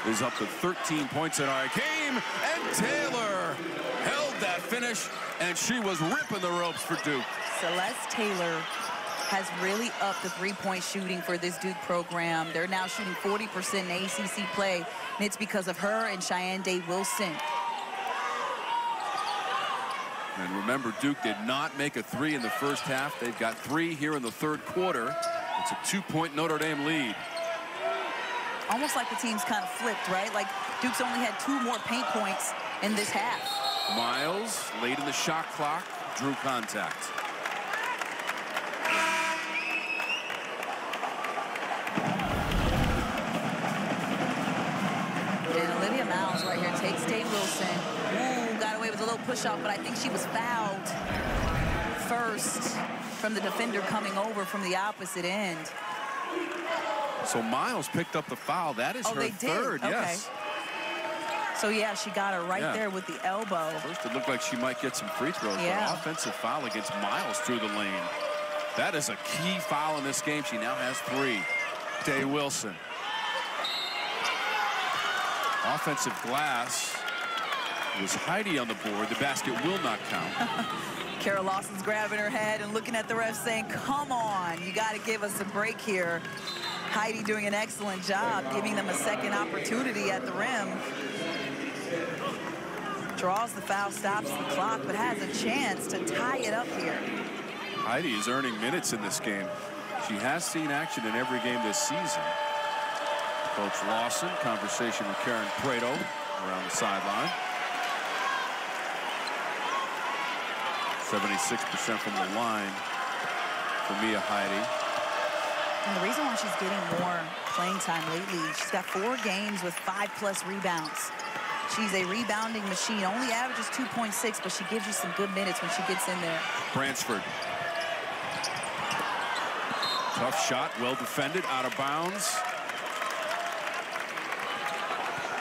is up to 13 points in our game, and Taylor held that finish, and she was ripping the ropes for Duke. Celeste Taylor has really upped the three-point shooting for this Duke program. They're now shooting 40% in ACC play, and it's because of her and Shayeann Day-Wilson. And remember, Duke did not make a three in the first half. They've got 3 here in the third quarter. It's a 2-point Notre Dame lead. Almost like the team's kind of flipped, right? Like Duke's only had 2 more paint points in this half. Miles, late in the shot clock, drew contact. And Olivia Miles right here takes Day-Wilson. Ooh, got away with a little push-off, but I think she was fouled first from the defender coming over from the opposite end. So Miles picked up the foul. That is her third, okay. Yes. So, yeah, she got her right there with the elbow. First, it looked like she might get some free throws, but an offensive foul against Miles through the lane. That is a key foul in this game. She now has 3. Day-Wilson. Offensive glass. It was Heidi on the board. The basket will not count. Kara Lawson's grabbing her head and looking at the ref saying, come on, you got to give us a break here. Heidi doing an excellent job, giving them a second opportunity at the rim. Draws the foul, stops the clock, but has a chance to tie it up here. Heidi is earning minutes in this game. She has seen action in every game this season. Coach Lawson, conversation with Karen Prado around the sideline. 76% from the line for Mia Heidi. And the reason why she's getting more playing time lately, she's got 4 games with 5+ rebounds. She's a rebounding machine, only averages 2.6, but she gives you some good minutes when she gets in there. Bransford. Tough shot, well defended, out of bounds.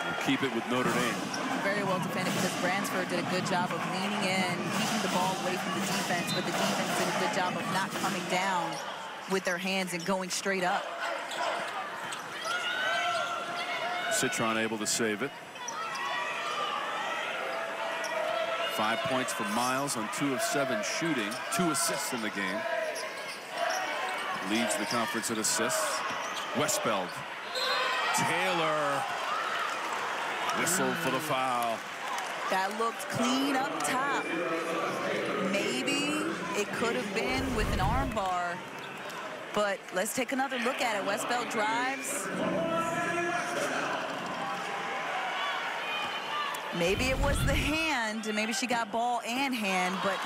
We'll keep it with Notre Dame. Very well defended because Bransford did a good job of leaning in, keeping the ball away from the defense, but the defense did a good job of not coming down with their hands and going straight up. Citron able to save it. 5 points for Miles on 2 of 7 shooting, 2 assists in the game. Leads the conference in assists. Westbeld. Taylor. Whistle for the foul. That looked clean up top. Maybe it could have been with an arm bar, but let's take another look at it. Westbeld drives. Maybe it was the hand, and maybe she got ball and hand, but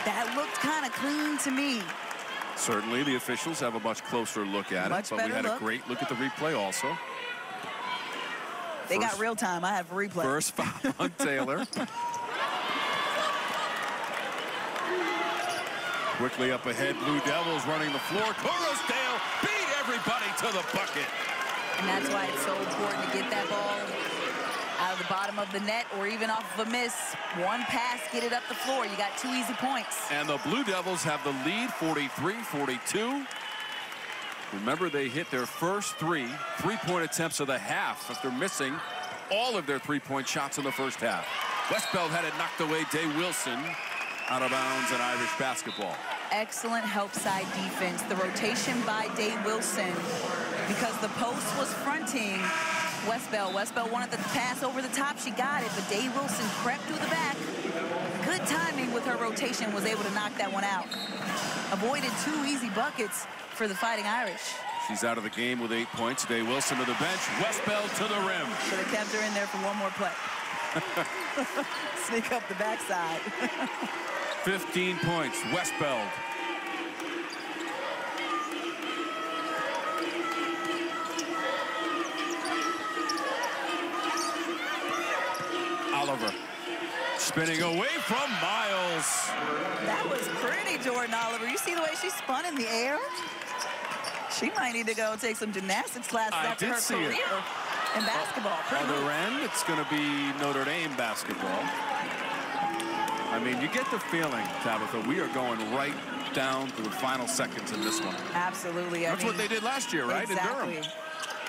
that looked kind of clean to me. Certainly, the officials have a much closer look at it, but we had a great look at the replay also. They got real time. I have replay. First foul on Taylor. Quickly up ahead, Blue Devils running the floor. Corosdale beat everybody to the bucket. And that's why it's so important to get that ball out of the bottom of the net or even off of a miss. One pass, get it up the floor. You got 2 easy points. And the Blue Devils have the lead, 43-42. Remember, they hit their first 3 3-point attempts of the half after missing all of their 3-point shots in the first half. Westbeld had it knocked away. Day-Wilson out of bounds in Irish basketball. Excellent help side defense. The rotation by Day-Wilson, because the post was fronting Westbeld. Westbeld wanted the pass over the top. She got it, but Day-Wilson crept through the back. Good timing with her rotation, was able to knock that one out. Avoided 2 easy buckets for the Fighting Irish. She's out of the game with 8 points. Day-Wilson to the bench. Westbeld to the rim. Should have kept her in there for one more play. Sneak up the backside. 15 points. Westbeld. Oliver spinning away from Miles. That was pretty, Jordan Oliver. You see the way she spun in the air? She might need to go take some gymnastics classes after her career in basketball. Other end, it's going to be Notre Dame basketball. I mean, you get the feeling, Tabitha, we are going right down to the final seconds in this one. Absolutely. That's what they did last year, right? Exactly. In Durham.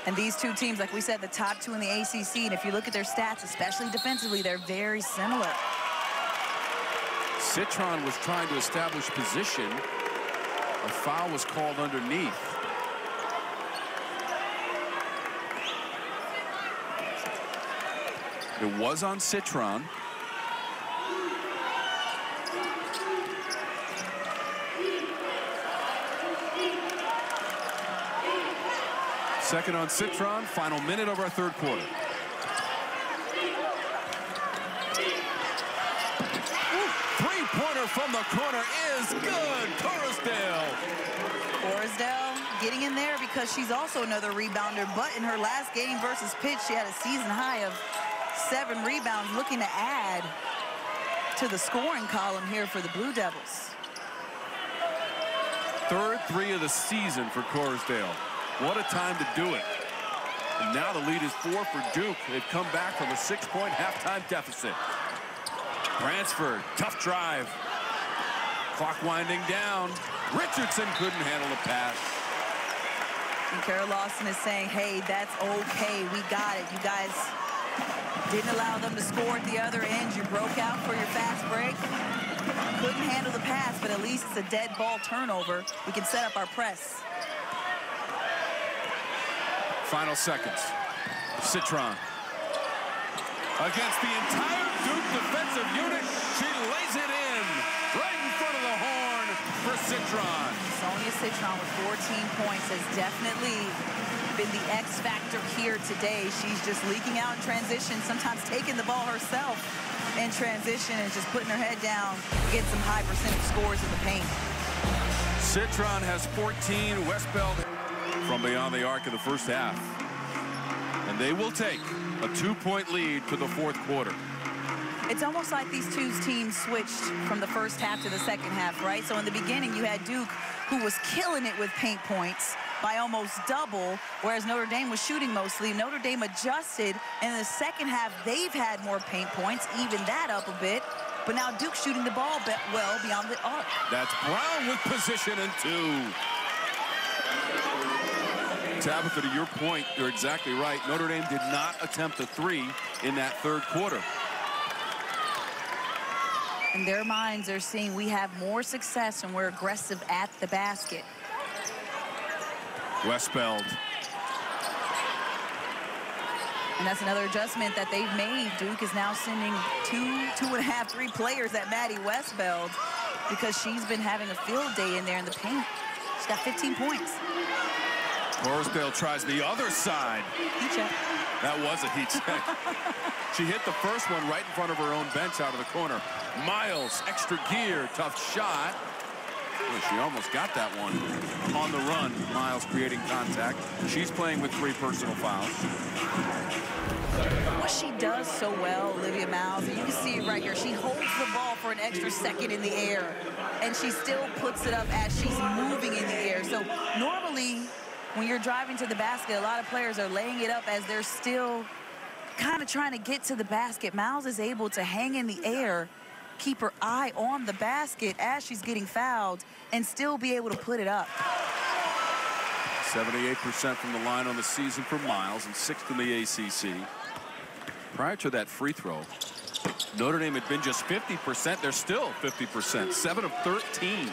And these 2 teams, like we said, the top 2 in the ACC, and if you look at their stats, especially defensively, they're very similar. Citron was trying to establish position. A foul was called underneath. It was on Citron. Second on Citron, final minute of our third quarter. Three-pointer from the corner is good. Corusdale. Corusdale getting in there because she's also another rebounder, but in her last game versus Pitt, she had a season high of 7 rebounds, looking to add to the scoring column here for the Blue Devils. Third 3 of the season for Corusdale. What a time to do it. And now the lead is 4 for Duke. They've come back from a 6-point halftime deficit. Bransford, tough drive. Clock winding down. Richardson couldn't handle the pass. And Kara Lawson is saying, hey, that's okay. We got it. You guys didn't allow them to score at the other end. You broke out for your fast break. Couldn't handle the pass, but at least it's a dead ball turnover. We can set up our press. Final seconds. Citron. Against the entire Duke defensive unit, she lays it in. Right in front of the horn for Citron. Sonia Citron with 14 points has definitely been the X factor here today. She's just leaking out in transition, sometimes taking the ball herself in transition and just putting her head down, get some high percentage scores in the paint. Citron has 14. Westbeld from beyond the arc of the first half. And they will take a 2-point lead to the fourth quarter. It's almost like these 2 teams switched from the first half to the second half, right? So in the beginning, you had Duke, who was killing it with paint points by almost double, whereas Notre Dame was shooting mostly. Notre Dame adjusted, and in the second half, they've had more paint points, even that up a bit. But now Duke's shooting the ball well beyond the arc. That's Brown with position and 2. Tabitha, to your point, you're exactly right. Notre Dame did not attempt a 3 in that third quarter. In their minds, they're seeing we have more success and we're aggressive at the basket. Westbeld. And that's another adjustment that they've made. Duke is now sending 2.5, 3 players at Maddy Westbeld because she's been having a field day in there in the paint. She's got 15 points. Corusdale tries the other side. Heat check. That was a heat check. She hit the first one right in front of her own bench out of the corner. Miles, extra gear, tough shot. Well, she almost got that one on the run. Miles creating contact. She's playing with 3 personal fouls. What she does so well, Olivia Miles, and you can see it right here, she holds the ball for an extra second in the air, and she still puts it up as she's moving in the air. So normally, when you're driving to the basket, a lot of players are laying it up as they're still kind of trying to get to the basket. Miles is able to hang in the air, keep her eye on the basket as she's getting fouled, and still be able to put it up. 78% from the line on the season for Miles and 6th in the ACC. Prior to that free throw, Notre Dame had been just 50%. They're still 50%, 7 of 13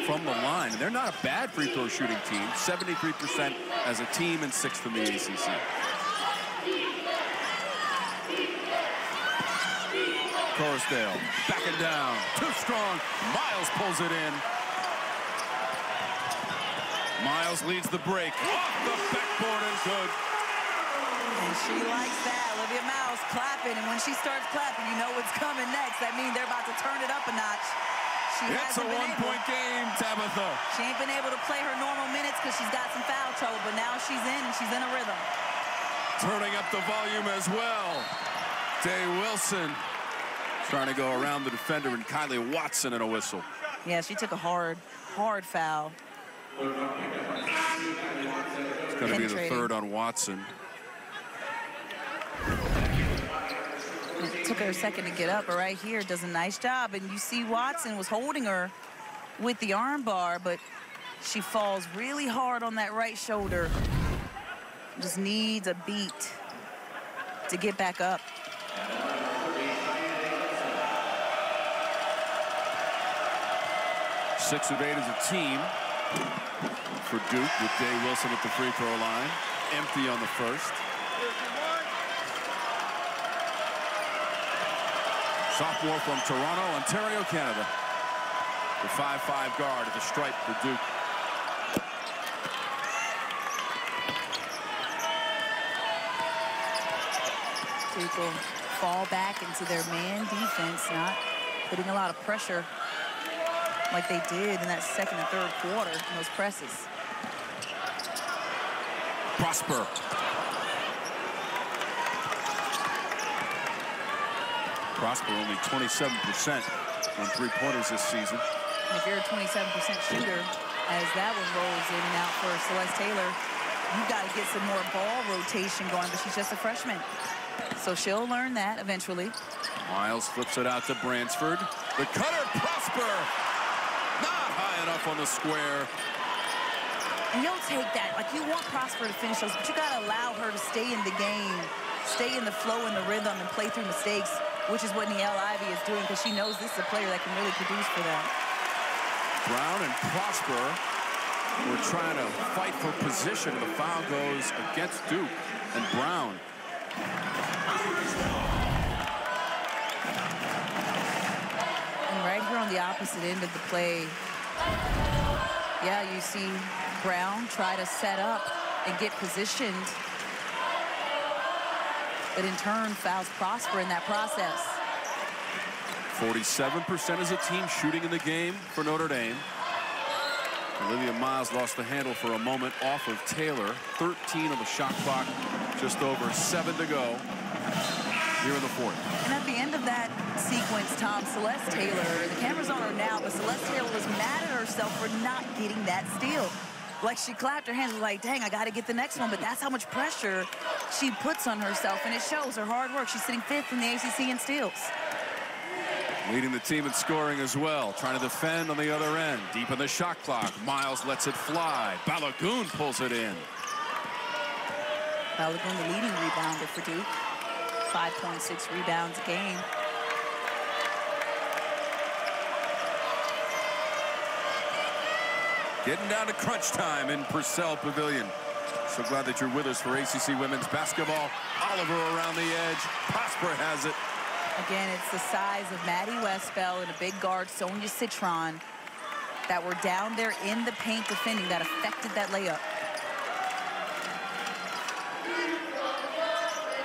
from the line. And they're not a bad free throw shooting team, 73% as a team and 6th in the ACC. Corusdale backing down, too strong. Miles pulls it in. Miles leads the break. Off the backboard and good. And she likes that. Olivia Miles clapping, and when she starts clapping, you know what's coming next. That means they're about to turn it up a notch. It's a one-point game, Tabitha. She ain't been able to play her normal minutes because she's got some foul trouble, but now she's in, and she's in a rhythm. Turning up the volume as well. Day-Wilson trying to go around the defender, and Kylie Watson and a whistle. Yeah, she took a hard foul. It's going to be the third on Watson. It took her a second to get up, but right here does a nice job. And you see Watson was holding her with the arm bar, but she falls really hard on that right shoulder. Just needs a beat to get back up. 6 of 8 as a team for Duke, with Day-Wilson at the free throw line. Empty on the first. Sophomore from Toronto, Ontario, Canada. The 5'5" guard at the stripe for Duke. Duke will fall back into their man defense, not putting a lot of pressure like they did in that second and third quarter in those presses. Prosper. Prosper only 27% on three-pointers this season. And if you're a 27% shooter, as that one rolls in and out for Celeste Taylor, you've got to get some more ball rotation going, but she's just a freshman. So she'll learn that eventually. Miles flips it out to Bransford. The cutter, Prosper! Not high enough on the square. And you'll take that. Like, you want Prosper to finish those, but you got to allow her to stay in the game, stay in the flow and the rhythm, and play through mistakes, which is what Niele Ivey is doing, because she knows this is a player that can really produce for them. Brown and Prosper were trying to fight for position. The foul goes against Duke and Brown. And right here on the opposite end of the play, yeah, you see Brown try to set up and get positioned, but in turn fouls Prosper in that process. 47% as a team shooting in the game for Notre Dame. Olivia Miles lost the handle for a moment off of Taylor. 13 on the shot clock, just over 7 to go here in the fourth. And at the end of that sequence, Tom, Celeste Taylor, the camera's on her now, but Celeste Taylor was mad at herself for not getting that steal. Like, she clapped her hands like, dang, I got to get the next one, but that's how much pressure she puts on herself, and it shows her hard work. She's sitting 5th in the ACC in steals. Leading the team in scoring as well, trying to defend on the other end. Deep in the shot clock, Miles lets it fly. Balogun pulls it in. Balogun, the leading rebounder for Duke. 5.6 rebounds a game. Getting down to crunch time in Purcell Pavilion. So glad that you're with us for ACC women's basketball. Oliver around the edge. Prosper has it. Again, it's the size of Maddy Westbeld and a big guard, Sonia Citron, that were down there in the paint defending that affected that layup.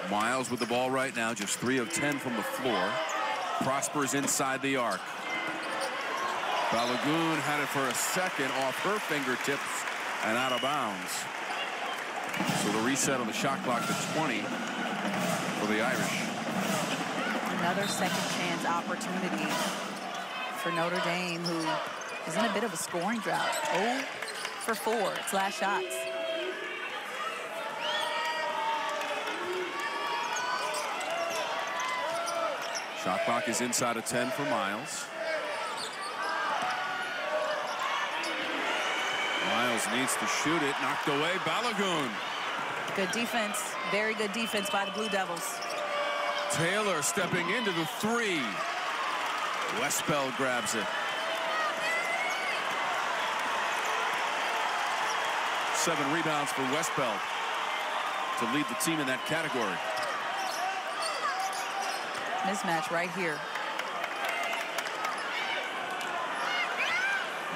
Miles with the ball right now, just 3 of 10 from the floor. Prosper's inside the arc. Balogun had it for a second off her fingertips and out of bounds. So the reset on the shot clock to 20 for the Irish. Another second chance opportunity for Notre Dame, who is in a bit of a scoring drought. 0 for 4, it's last shots. Shot clock is inside of 10 for Miles. Miles needs to shoot it. Knocked away. Balogun. Good defense. Very good defense by the Blue Devils. Taylor stepping into the three. Westbeld grabs it. 7 rebounds for Westbeld to lead the team in that category. Mismatch right here.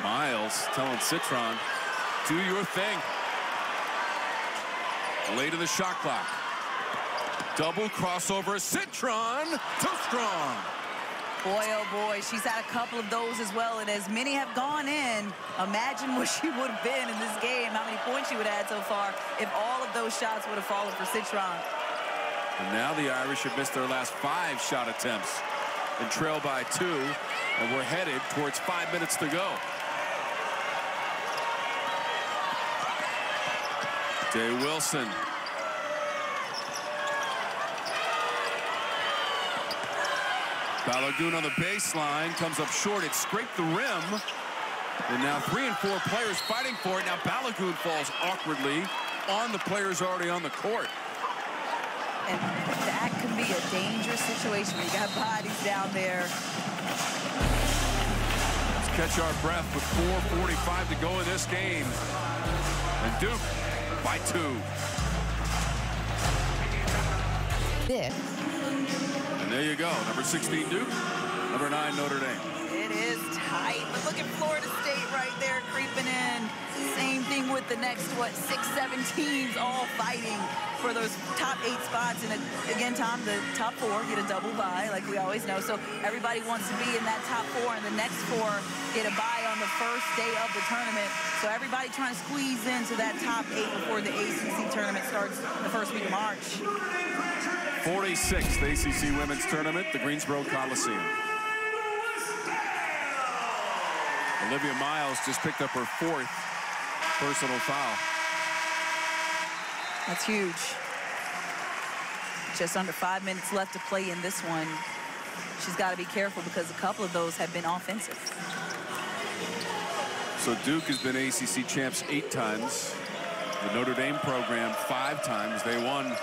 Miles telling Citron, do your thing. Late in the shot clock. Double crossover. Citron, too strong. Boy, oh boy, she's had a couple of those as well, and as many have gone in, imagine what she would have been in this game, how many points she would have had so far if all of those shots would have fallen for Citron. And now the Irish have missed their last 5 shot attempts and trail by 2, and we're headed towards 5 minutes to go. Day-Wilson. Balogun on the baseline, comes up short. It scraped the rim. And now 3 and 4 players fighting for it. Now Balogun falls awkwardly on the players already on the court. And that can be a dangerous situation when you got bodies down there. Let's catch our breath with 4:45 to go in this game. And Duke by 2. And there you go. Number 16 Duke, number 9 Notre Dame. It is tight, but look at Florida State right there creeping in. Same thing with the next, 6, 7 teams all fighting for those top 8 spots. And again, Tom, the top 4 get a double bye, like we always know. So everybody wants to be in that top 4, and the next 4 get a bye on the first day of the tournament. So everybody trying to squeeze into that top 8 before the ACC tournament starts the first week of March. 46th ACC Women's Tournament, the Greensboro Coliseum. Olivia Miles just picked up her 4th personal foul. That's huge. Just under 5 minutes left to play in this one. She's got to be careful because a couple of those have been offensive. So Duke has been ACC champs 8 times. The Notre Dame program 5 times. They won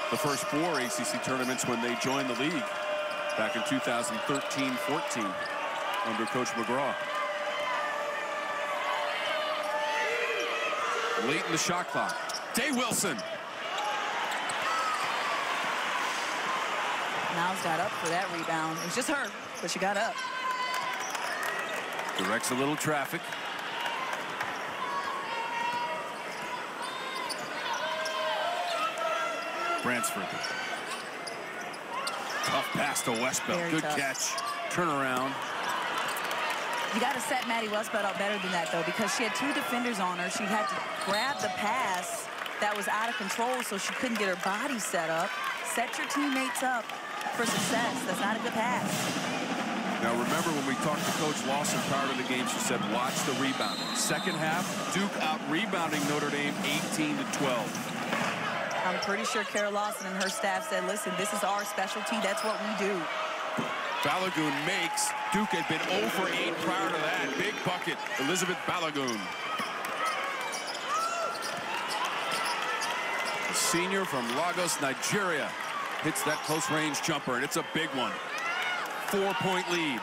the first 4 ACC tournaments when they joined the league back in 2013-14 under Coach McGraw. Late in the shot clock. Day-Wilson. Miles got up for that rebound. It was just her, but she got up. Directs a little traffic. Bransford. Tough pass to Westbeld. Good catch. Turnaround. You got to set Maddy Westbeld up better than that, though, because she had 2 defenders on her. She had to grab the pass that was out of control, so she couldn't get her body set up. Set your teammates up for success. That's not a good pass. Now, remember when we talked to Coach Lawson prior to the game, she said, watch the rebounding. Second half, Duke out-rebounding Notre Dame 18-12. I'm pretty sure Carol Lawson and her staff said, listen, this is our specialty. That's what we do. Balogun makes. Duke had been 0 for 8 prior to that. Big bucket, Elizabeth Balogun. The senior from Lagos, Nigeria, hits that close-range jumper, and it's a big one. 4-point lead.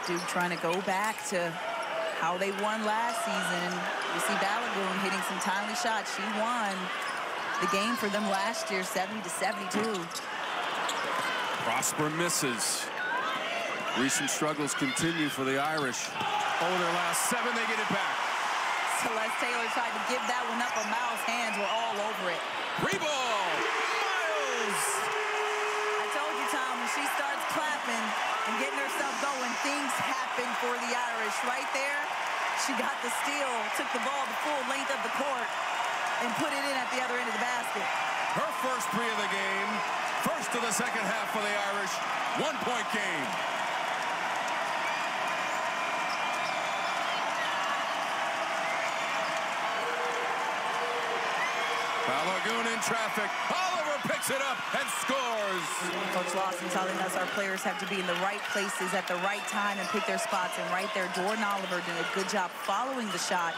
Duke trying to go back to how they won last season. You see Balogun hitting some timely shots. She won the game for them last year, 70-72. Prosper misses. Recent struggles continue for the Irish. Oh, their last 7, they get it back. Celeste Taylor tried to give that one up, but Miles' hands were all over it. Free ball! Miles! I told you, Tom, when she starts clapping and getting herself going, things happen for the Irish. Right there, she got the steal, took the ball the full length of the court, and put it in at the other end of the basket. Her first 3 of the game. First of the second half for the Irish. 1-point game. Balogun in traffic. Oliver picks it up and scores. Coach Lawson telling us our players have to be in the right places at the right time and pick their spots. And right there, Jordan Oliver did a good job following the shot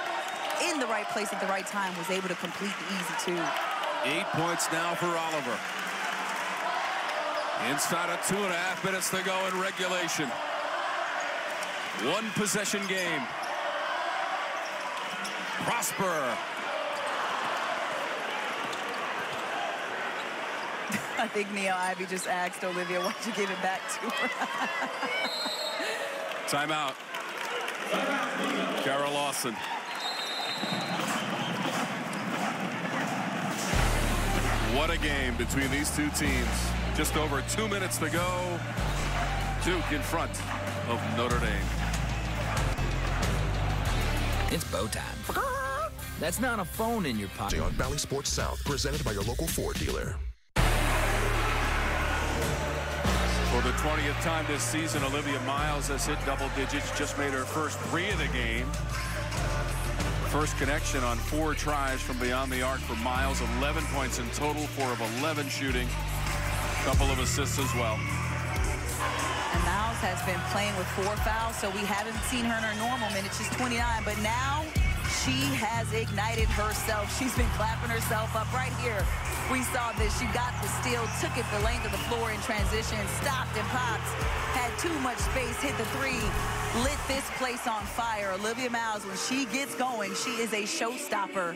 in the right place at the right time, was able to complete the easy two. 8 points now for Oliver. Inside of 2.5 minutes to go in regulation. One possession game. Prosper. I think Neil Ivey just asked Olivia, why'd you give it back to her? Timeout. Kara Lawson. What a game between these two teams. Just over 2 minutes to go. Duke in front of Notre Dame. It's bow time. That's not a phone in your pocket. On Valley Sports South, presented by your local Ford dealer. For the 20th time this season, Olivia Miles has hit double digits, just made her first 3 of the game. First connection on 4 tries from beyond the arc for Miles. 11 points in total, 4 of 11 shooting. Couple of assists as well. And Miles has been playing with 4 fouls, so we haven't seen her in her normal minutes. She's 29, but now she has ignited herself. She's been clapping herself up right here. We saw this. She got the steal, took it the length of the floor in transition, stopped and popped, had too much space, hit the 3, lit this place on fire. Olivia Miles, when she gets going, she is a showstopper.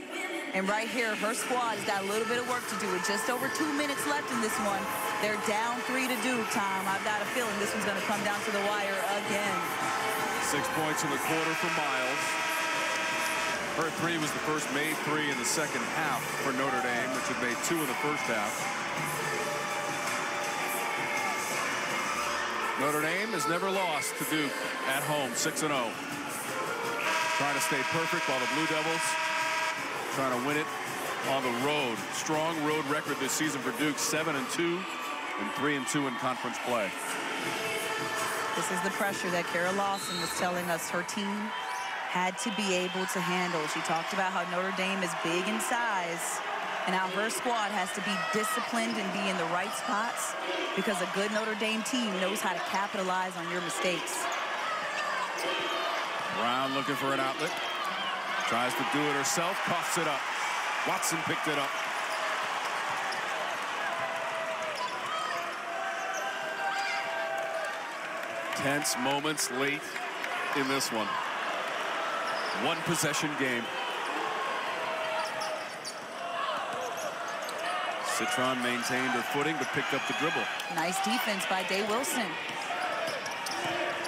And right here, her squad has got a little bit of work to do with just over 2 minutes left in this one. They're down 3 to Duke, Tom. I've got a feeling this one's going to come down to the wire again. 6 points in the quarter for Miles. Her 3 was the first made 3 in the second half for Notre Dame, which had made 2 in the first half. Notre Dame has never lost to Duke at home, 6-0. Trying to stay perfect while the Blue Devils trying to win it on the road. Strong road record this season for Duke, 7-2 and 3-2 in conference play. This is the pressure that Kara Lawson was telling us her team had to be able to handle. She talked about how Notre Dame is big in size and how her squad has to be disciplined and be in the right spots, because a good Notre Dame team knows how to capitalize on your mistakes. Brown looking for an outlet. Tries to do it herself, coughs it up. Watson picked it up. Tense moments late in this one. One possession game. Citron maintained her footing but picked up the dribble. Nice defense by Day-Wilson.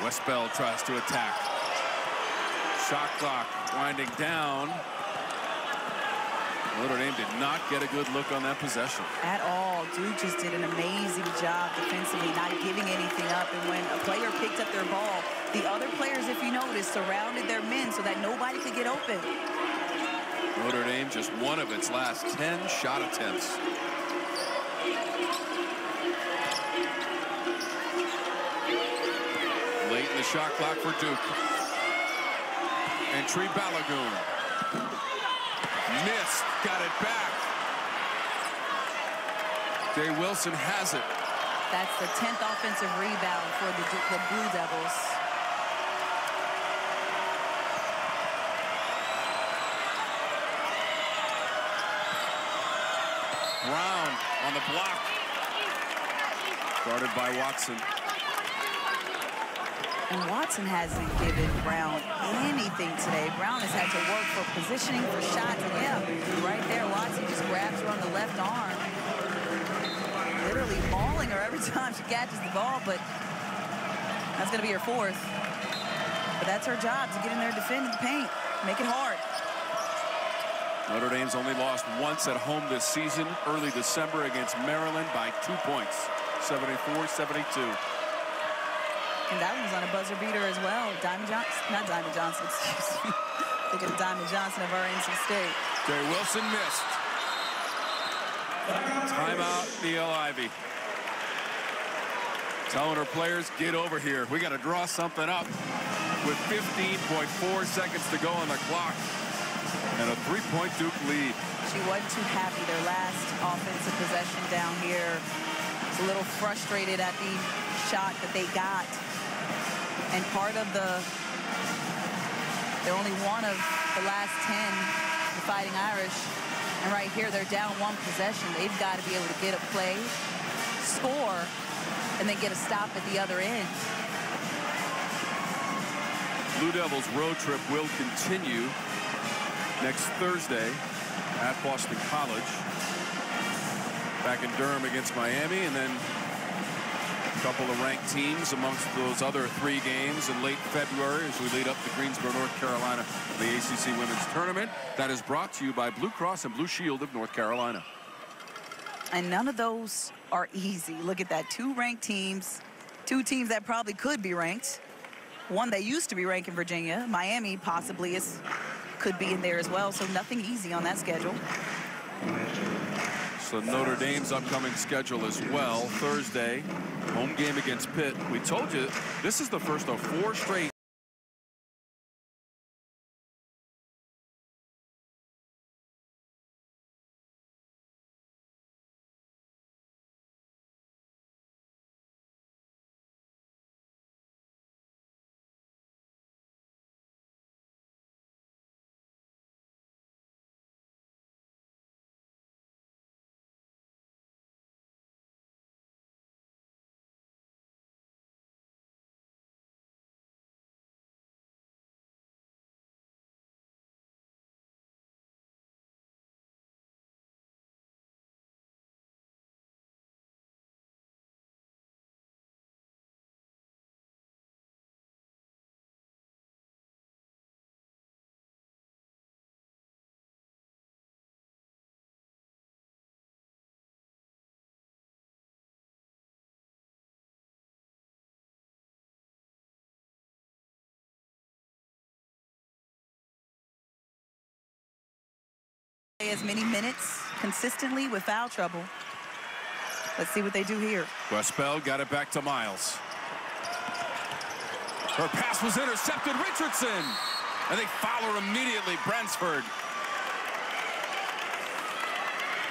Westbeld tries to attack. Shot clock winding down. Notre Dame did not get a good look on that possession. At all. Duke just did an amazing job defensively, not giving anything up. And when a player picked up their ball, the other players, if you notice, surrounded their men so that nobody could get open. Notre Dame just one of its last 10 shot attempts. Late in the shot clock for Duke. Entry Balogun. Missed, got it back. Day-Wilson has it. That's the 10th offensive rebound for the Blue Devils. Brown on the block. Guarded by Watson. And Watson hasn't given Brown anything today. Brown has had to work for positioning, for shots. And yeah, right there, Watson just grabs her on the left arm. Literally mauling her every time she catches the ball, but that's going to be her 4th. But that's her job, to get in there, defend in the paint, make it hard. Notre Dame's only lost once at home this season, early December against Maryland by 2 points, 74-72. And that one was on a buzzer beater as well. Diamond Johnson, not Diamond Johnson, excuse me. Thinking of Diamond Johnson of our NC State. Day-Wilson missed. Timeout, Neil Ivey. Telling her players, get over here. We got to draw something up with 15.4 seconds to go on the clock. And a 3-point Duke lead. She wasn't too happy. Their last offensive possession down here. Was a little frustrated at the shot that they got. And part of they're only one of the last 10, the Fighting Irish. And right here, they're down one possession. They've got to be able to get a play, score, and then get a stop at the other end. Blue Devils road trip will continue next Thursday at Boston College. Back in Durham against Miami, and then a couple of ranked teams amongst those other 3 games in late February as we lead up to Greensboro, North Carolina, the ACC Women's Tournament. That is brought to you by Blue Cross and Blue Shield of North Carolina. And none of those are easy. Look at that, 2 ranked teams, 2 teams that probably could be ranked. One that used to be ranked in Virginia. Miami possibly could be in there as well, so nothing easy on that schedule. So Notre Dame's upcoming schedule as well. Thursday, home game against Pitt. We told you this is the first of 4 straight. As many minutes consistently with foul trouble. Let's see what they do here. Westbeld got it back to Miles. Her pass was intercepted. Richardson. And they foul her immediately. Bransford.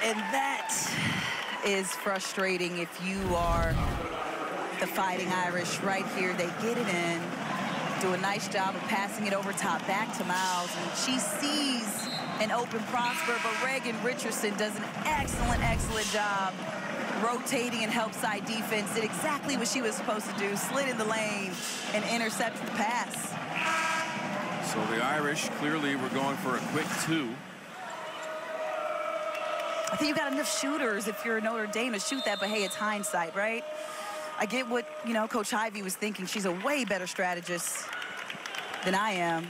And that is frustrating if you are the Fighting Irish. Right here, they get it in, do a nice job of passing it over top back to Miles, and she sees an open Prosper, but Reagan Richardson does an excellent job rotating and help side defense. Did exactly what she was supposed to do, slid in the lane and intercepted the pass. So the Irish clearly were going for a quick 2. I think you've got enough shooters if you're Notre Dame to shoot that, but hey, it's hindsight, right? I get what, Coach Ivey was thinking. She's a way better strategist than I am.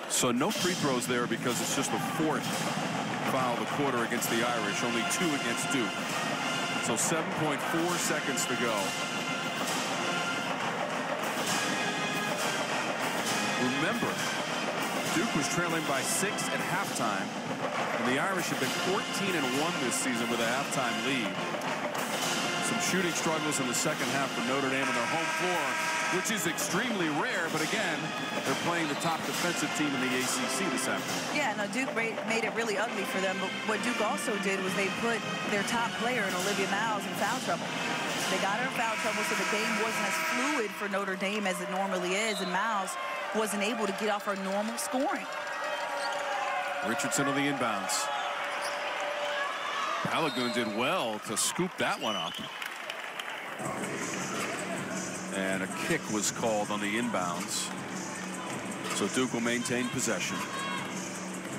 So no free throws there because it's just the 4th foul of the quarter against the Irish, only 2 against Duke. So 7.4 seconds to go. Remember, Duke was trailing by 6 at halftime, and the Irish have been 14-1 this season with a halftime lead. Some shooting struggles in the second half for Notre Dame on their home floor, which is extremely rare, but again, they're playing the top defensive team in the ACC this afternoon. Yeah, no, Duke made it really ugly for them, but what Duke also did was they put their top player in Olivia Miles in foul trouble. They got her in foul trouble, so the game wasn't as fluid for Notre Dame as it normally is, and Miles wasn't able to get off her normal scoring. Richardson on the inbounds. Balogun did well to scoop that one up. And a kick was called on the inbounds. So Duke will maintain possession.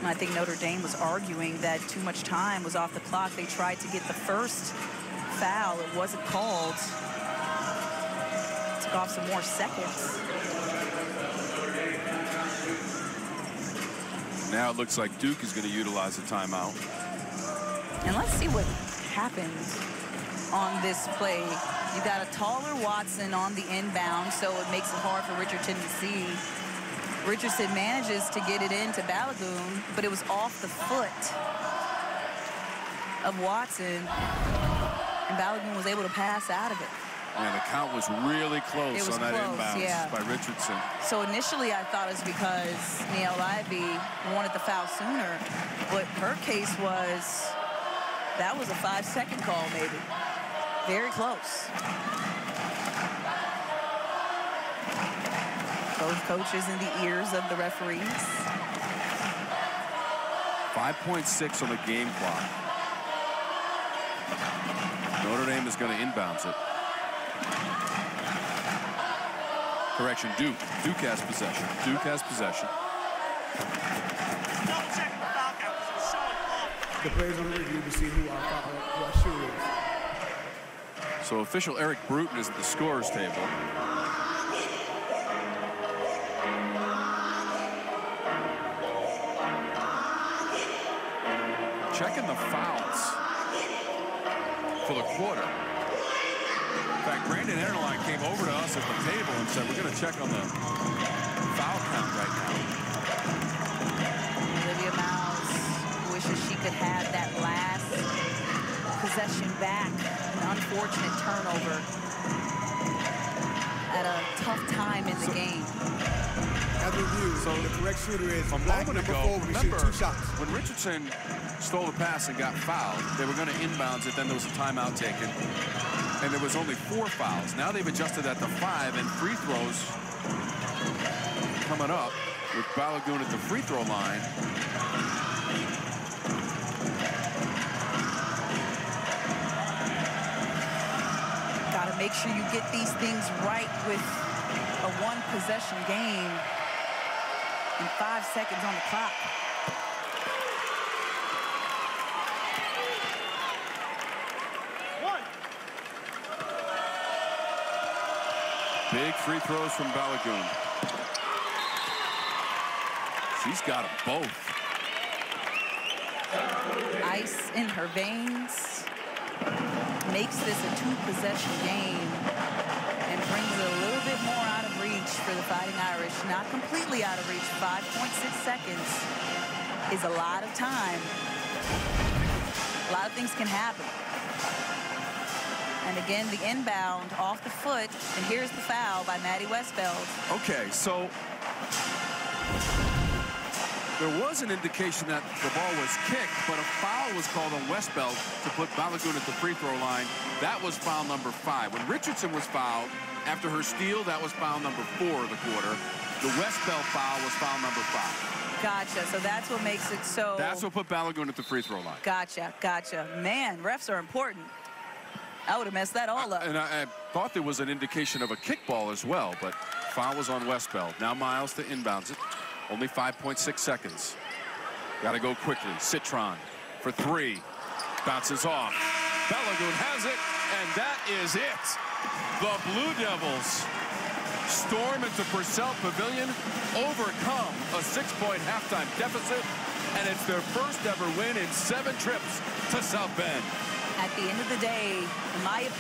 And I think Notre Dame was arguing that too much time was off the clock. They tried to get the first foul. It wasn't called. Took off some more seconds. Now it looks like Duke is going to utilize a timeout. And let's see what happened on this play. You got a taller Watson on the inbound, so it makes it hard for Richardson to see. Richardson manages to get it into Balogun, but it was off the foot of Watson, and Balogun was able to pass out of it. And the count was really close on that inbounds by Richardson. So initially I thought it was because Niele Ivey wanted the foul sooner, but her case was that was a 5-second call maybe. Very close. Both coaches in the ears of the referees. 5.6 on the game clock. Notre Dame is going to inbounds it. Correction, Duke. Duke has possession. Duke has possession. The players on the review to see who our shooter is. So official Eric Bruton is at the scorer's table. Checking the fouls for the quarter. In fact, Brandon Enterline came over to us at the table and said, we're going to check on the foul count right now. Olivia Miles wishes she could have that last possession back. An unfortunate turnover at a tough time in the game. As review, so the correct shooter is a black moment number ago. 4. We Remember, shoot 2 shots. When Richardson stole the pass and got fouled, they were going to inbounds it. Then there was a timeout taken. And there was only 4 fouls. Now they've adjusted that to 5, and free throws coming up with Balogun at the free throw line. Got to make sure you get these things right with a 1-possession game and 5 seconds on the clock. Big free throws from Balogun. She's got them both. Ice in her veins makes this a 2-possession game and brings it a little bit more out of reach for the Fighting Irish. Not completely out of reach. 5.6 seconds is a lot of time. A lot of things can happen. And again, the inbound off the foot, and here's the foul by Maddy Westbeld. Okay, so there was an indication that the ball was kicked, but a foul was called on Westbeld to put Balogun at the free throw line. That was foul number 5. When Richardson was fouled after her steal, that was foul number 4 of the quarter. The Westbeld foul was foul number 5. Gotcha. So that's what makes it so. That's what put Balogun at the free throw line. Gotcha. Gotcha. Man, refs are important. I would have messed that all up. And I thought there was an indication of a kickball as well, but foul was on Westbeld. Now Miles to inbounds it. Only 5.6 seconds. Got to go quickly. Citron for 3. Bounces off. Balogun has it, and that is it. The Blue Devils storm into Purcell Pavilion, overcome a 6-point halftime deficit, and it's their first ever win in 7 trips to South Bend. At the end of the day, in my opinion,